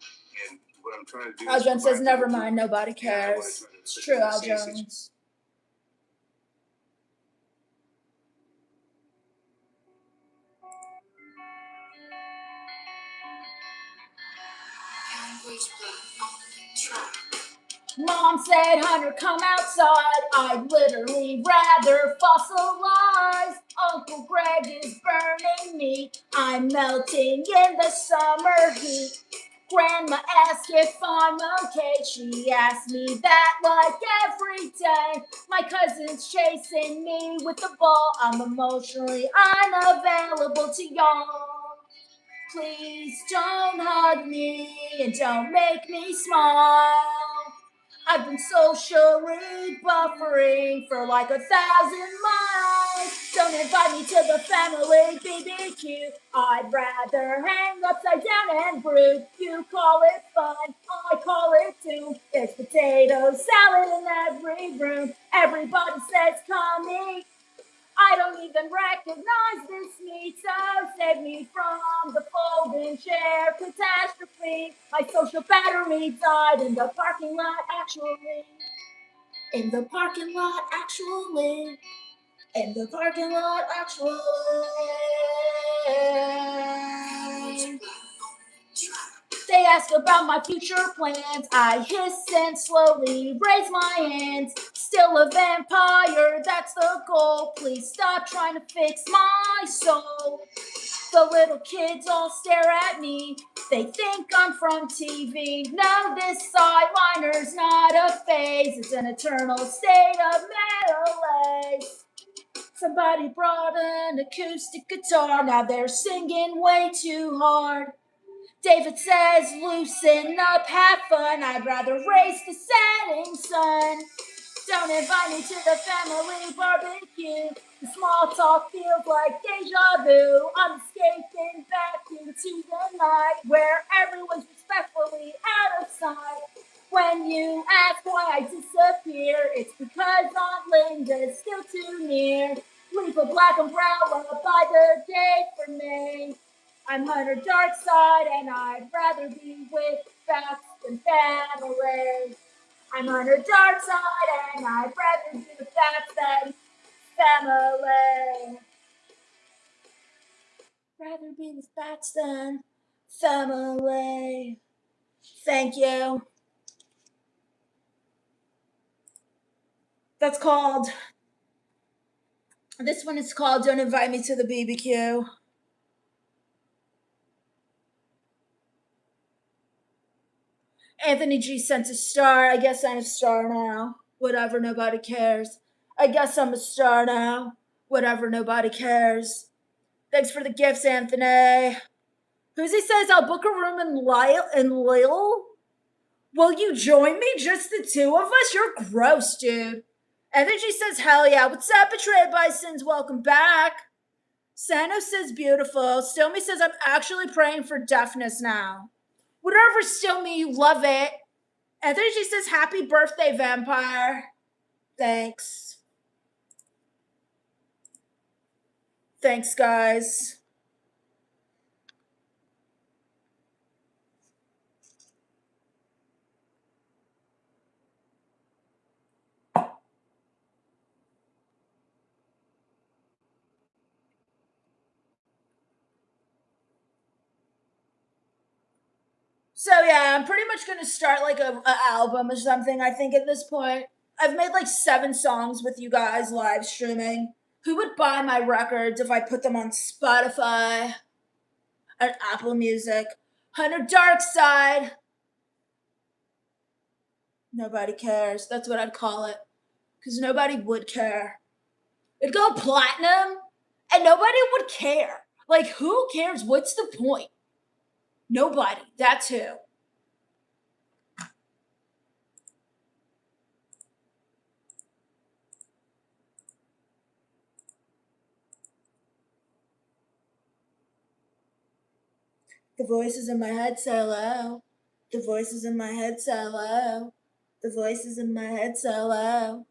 and what I'm trying to do. Aljon says, never mind, nobody cares. It's true, Al Jones. Mom said, Hunter, come outside. I'd literally rather fossilize. Uncle Greg is burning me. I'm melting in the summer heat. Grandma asked if I'm okay. She asked me that like every day. My cousin's chasing me with the ball. I'm emotionally unavailable to y'all. Please don't hug me and don't make me smile. I've been socially buffering for like 1,000 miles. Don't invite me to the family BBQ. I'd rather hang upside down and brood. You call it fun, I call it doom. There's potato salad in every room. Everybody says come eat. I don't even recognize this meat, so save me from the folding chair catastrophe. My social battery died in the parking lot, actually. In the parking lot, actually. In the parking lot, actually. They ask about my future plans. I hiss and slowly raise my hands. Still a vampire, that's the goal. Please stop trying to fix my soul. The little kids all stare at me. They think I'm from TV. No, this eyeliner's not a phase. It's an eternal state of malaise. Somebody brought an acoustic guitar. Now they're singing way too hard. David says, loosen up, have fun. I'd rather race the setting sun. Don't invite me to the family barbecue. The small talk feels like deja vu. I'm escaping back into the night where everyone's respectfully out of sight. When you ask why I disappear, it's because Aunt Linda's still too near. Leave a black umbrella by the gate for me. I'm Hunter Darkside, and I'd rather be with facts than family. I'm Hunter Darkside, and I'd rather be with facts than family. Rather be with facts than family. Thank you. That's called, this one is called Don't Invite Me to the BBQ. Anthony G sent a star. I guess I'm a star now. Whatever, nobody cares. I guess I'm a star now. Whatever, nobody cares. Thanks for the gifts, Anthony. Whoosy says, I'll book a room in Lille. Will you join me? Just the two of us? You're gross, dude. Energy says, hell yeah. What's up, Betrayed by Sins? Welcome back. Sano says, beautiful. Still Me says, I'm actually praying for deafness now. Whatever, Still Me, you love it. Energy says, happy birthday, vampire. Thanks. Thanks, guys. So yeah, I'm pretty much gonna start like a album or something. I think at this point, I've made like 7 songs with you guys live streaming. Who would buy my records if I put them on Spotify and Apple Music? Hunter Darkside. Nobody cares. That's what I'd call it. Because nobody would care. It'd go platinum and nobody would care. Like, who cares? What's the point? Nobody. That's who. The voices in my head say hello. The voices in my head say hello. The voices in my head say hello.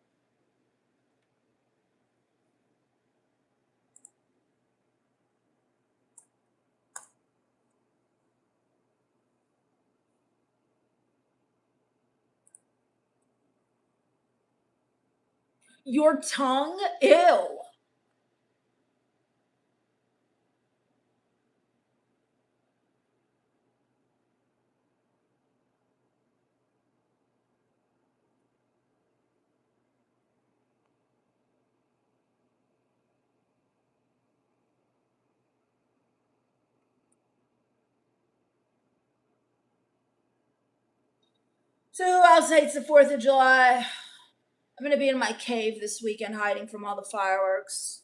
Your tongue? Ew. So who else hates the 4th of July? I'm going to be in my cave this weekend hiding from all the fireworks.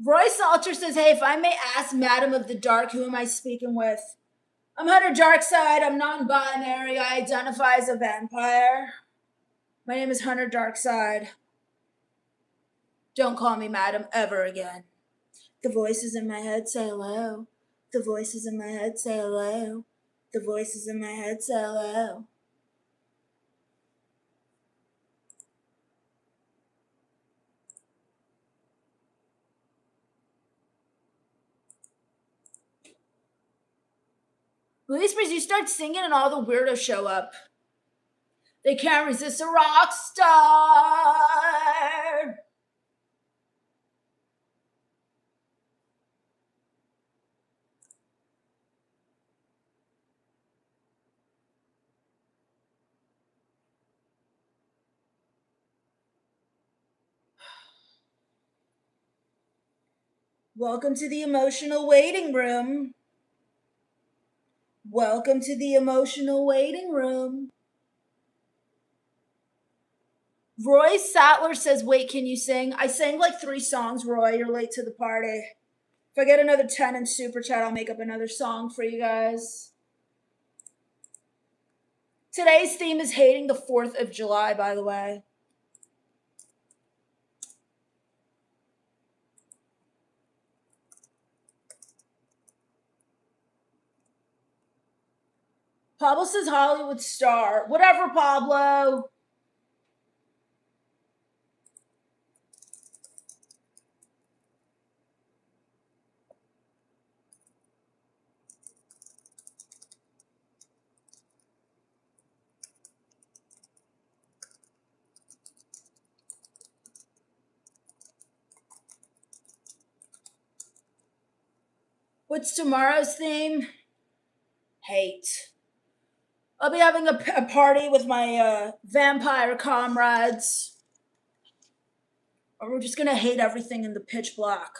Roy Salter says, hey, if I may ask Madam of the Dark, who am I speaking with? I'm Hunter Darkside. I'm non-binary. I identify as a vampire. My name is Hunter Darkside. Don't call me Madam ever again. The voices in my head say hello. The voices in my head say hello. The voices in my head say hello. Whispers, you start singing and all the weirdos show up. They can't resist a rock star. Welcome to the emotional waiting room. Welcome to the emotional waiting room. Roy Sattler says, wait, can you sing? I sang like 3 songs, Roy. You're late to the party. If I get another 10 in Super Chat, I'll make up another song for you guys. Today's theme is hating the 4th of July, by the way. Pablo says Hollywood star. Whatever, Pablo. What's tomorrow's theme? Hate. I'll be having a party with my vampire comrades. Or we're just gonna hate everything in the pitch black.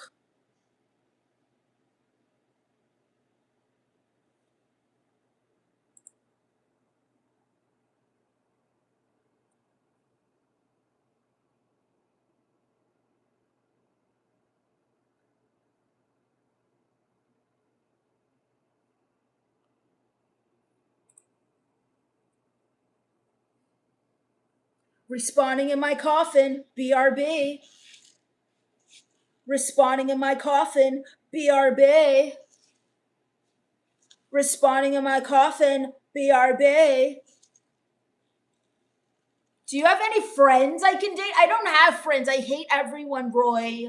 Responding in my coffin, BRB. Responding in my coffin, BRB. Responding in my coffin, BRB. Do you have any friends I can date? I don't have friends. I hate everyone, Roy.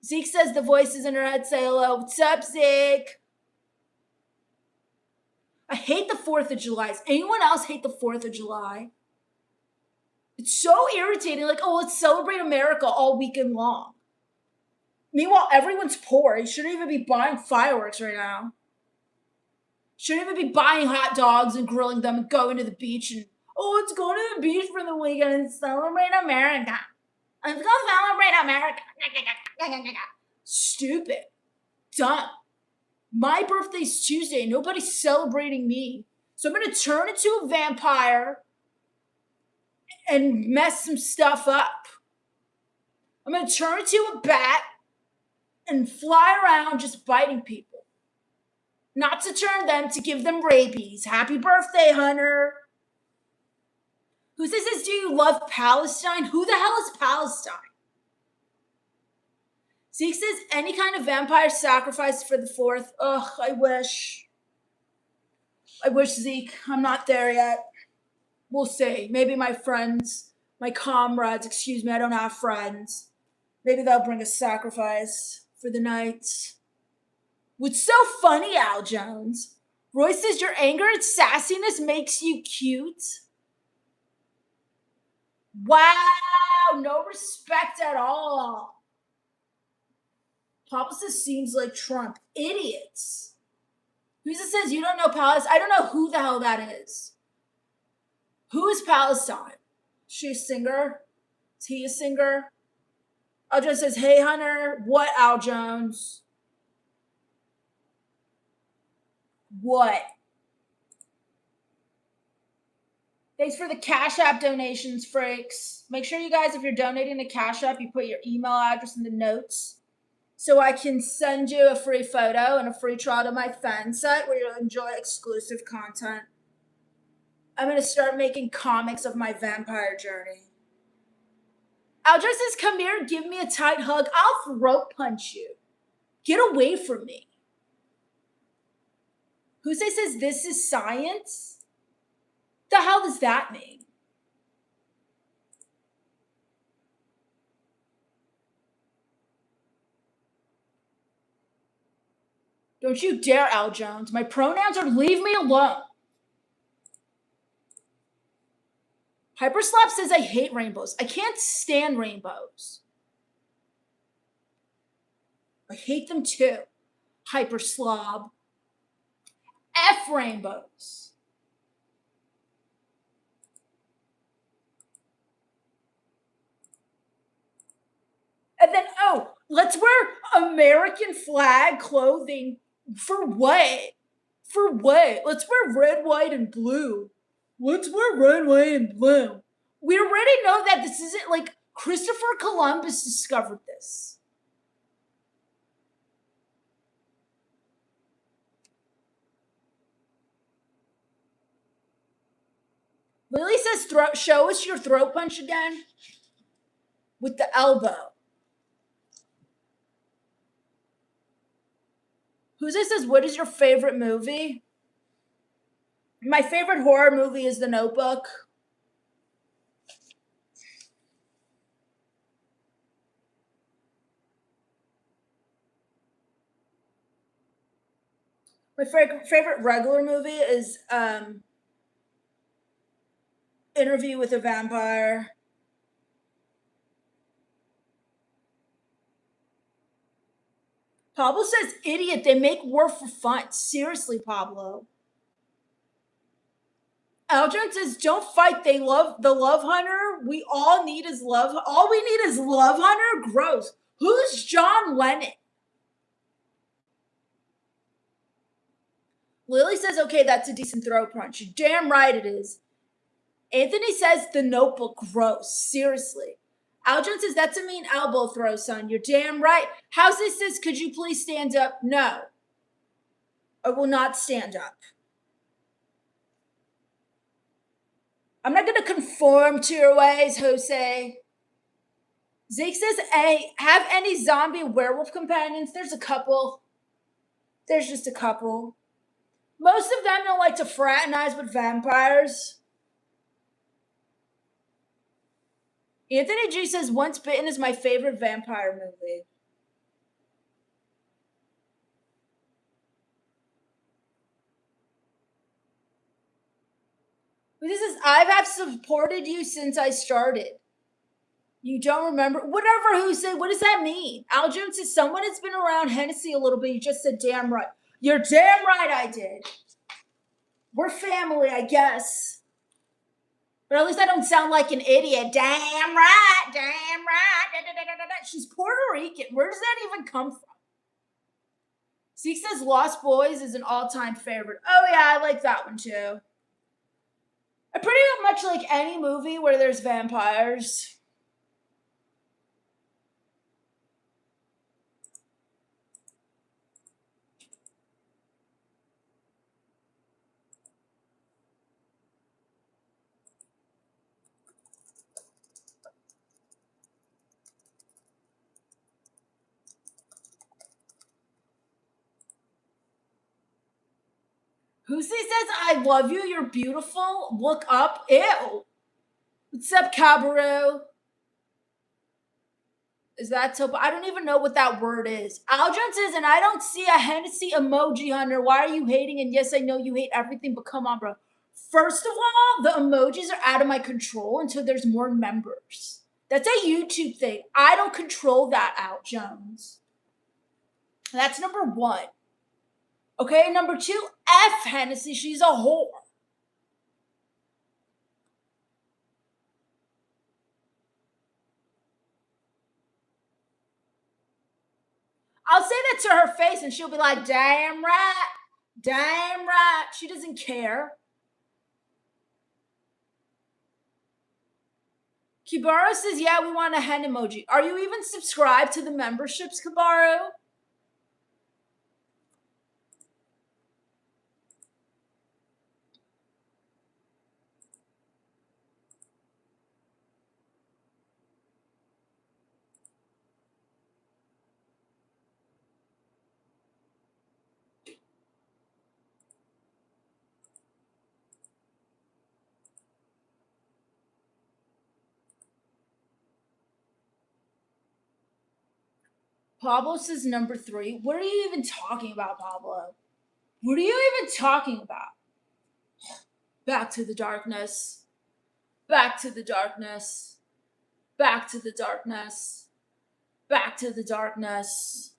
Zeke says the voices in her head say hello. What's up, Zeke? I hate the 4th of July. Does anyone else hate the 4th of July? It's so irritating. Like, oh, let's celebrate America all weekend long. Meanwhile, everyone's poor. You shouldn't even be buying fireworks right now. Shouldn't even be buying hot dogs and grilling them and going to the beach and, oh, let's go to the beach for the weekend and celebrate America. Let's go celebrate America. Stupid. Dumb. My birthday's Tuesday. Nobody's celebrating me. So I'm going to turn into a vampire and mess some stuff up. I'm going to turn into a bat and fly around just biting people. Not to turn them, to give them rabies. Happy birthday, Hunter. Who says, do you love Palestine? Who the hell is Palestine? Zeke says, any kind of vampire sacrifice for the 4th. Ugh, I wish. I wish, Zeke. I'm not there yet. We'll see. Maybe my friends, my comrades, excuse me, I don't have friends. Maybe they'll bring a sacrifice for the night. What's so funny, Al Jones? Roy says, your anger and sassiness makes you cute. Wow, no respect at all. Papa says, seems like Trump. Idiots. Who's it says, you don't know Palestine? I don't know who the hell that is. Who is Palestine? Is she a singer? Is he a singer? Al Jones says, hey, Hunter. What, Al Jones? What? Thanks for the Cash App donations, Frakes. Make sure you guys, if you're donating to Cash App, you put your email address in the notes so I can send you a free photo and a free trial to my fan site where you'll enjoy exclusive content. I'm going to start making comics of my vampire journey. Al just says, come here, give me a tight hug. I'll throat punch you. Get away from me. Jose says, this is science? The hell does that mean? Don't you dare, Al Jones. My pronouns are leave me alone. Hyperslap says I hate rainbows. I can't stand rainbows. I hate them too. Hyperslob. F rainbows. And then, oh, let's wear American flag clothing. For what? For what? Let's wear red, white, and blue. Let's wear red, white, and blue. We already know that this isn't like Christopher Columbus discovered this. Lily says, show us your throat punch again. With the elbow. Jose says, what is your favorite movie? My favorite horror movie is The Notebook. My favorite regular movie is Interview with a Vampire. Pablo says, idiot, they make war for fun. Seriously, Pablo. Aljon says, don't fight. They love the Love Hunter. We all need is love. All we need is Love Hunter. Gross. Who's John Lennon? Lily says, okay, that's a decent throat punch. You're damn right it is. Anthony says, The Notebook. Gross. Seriously. Aljon says, that's a mean elbow throw, son. You're damn right. Housey says, could you please stand up? No. I will not stand up. I'm not going to conform to your ways, Jose. Zeke says, hey, have any zombie werewolf companions? There's a couple. There's just a couple. Most of them don't like to fraternize with vampires. Anthony G says, Once Bitten is my favorite vampire movie. This is, I have supported you since I started. You don't remember? Whatever, Jose, what does that mean? Al Jones says, someone has been around Hennessy a little bit. You just said, damn right. You're damn right I did. We're family, I guess. But at least I don't sound like an idiot. Damn right, damn right. Da, da, da, da, da. She's Puerto Rican. Where does that even come from? Zeke says Lost Boys is an all-time favorite. Oh, yeah, I like that one, too. I pretty much like any movie where there's vampires. Who says I love you? You're beautiful. Look up. Ew. What's up, Cabaret? Is that so? I don't even know what that word is. Aljon says, and I don't see a Hennessy emoji, Hunter. Why are you hating? And yes, I know you hate everything, but come on, bro. First of all, the emojis are out of my control until there's more members. That's a YouTube thing. I don't control that, Al Jones. That's number one. Okay, number two, F Hennessy. She's a whore. I'll say that to her face and she'll be like, damn right. Damn right. She doesn't care. Kibaru says, yeah, we want a hen emoji. Are you even subscribed to the memberships, Kibaru? Pablo says number 3. What are you even talking about, Pablo? What are you even talking about? Back to the darkness. Back to the darkness. Back to the darkness. Back to the darkness.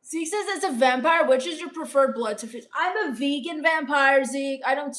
Zeke says, as a vampire, which is your preferred blood to fuse? I'm a vegan vampire, Zeke. I don't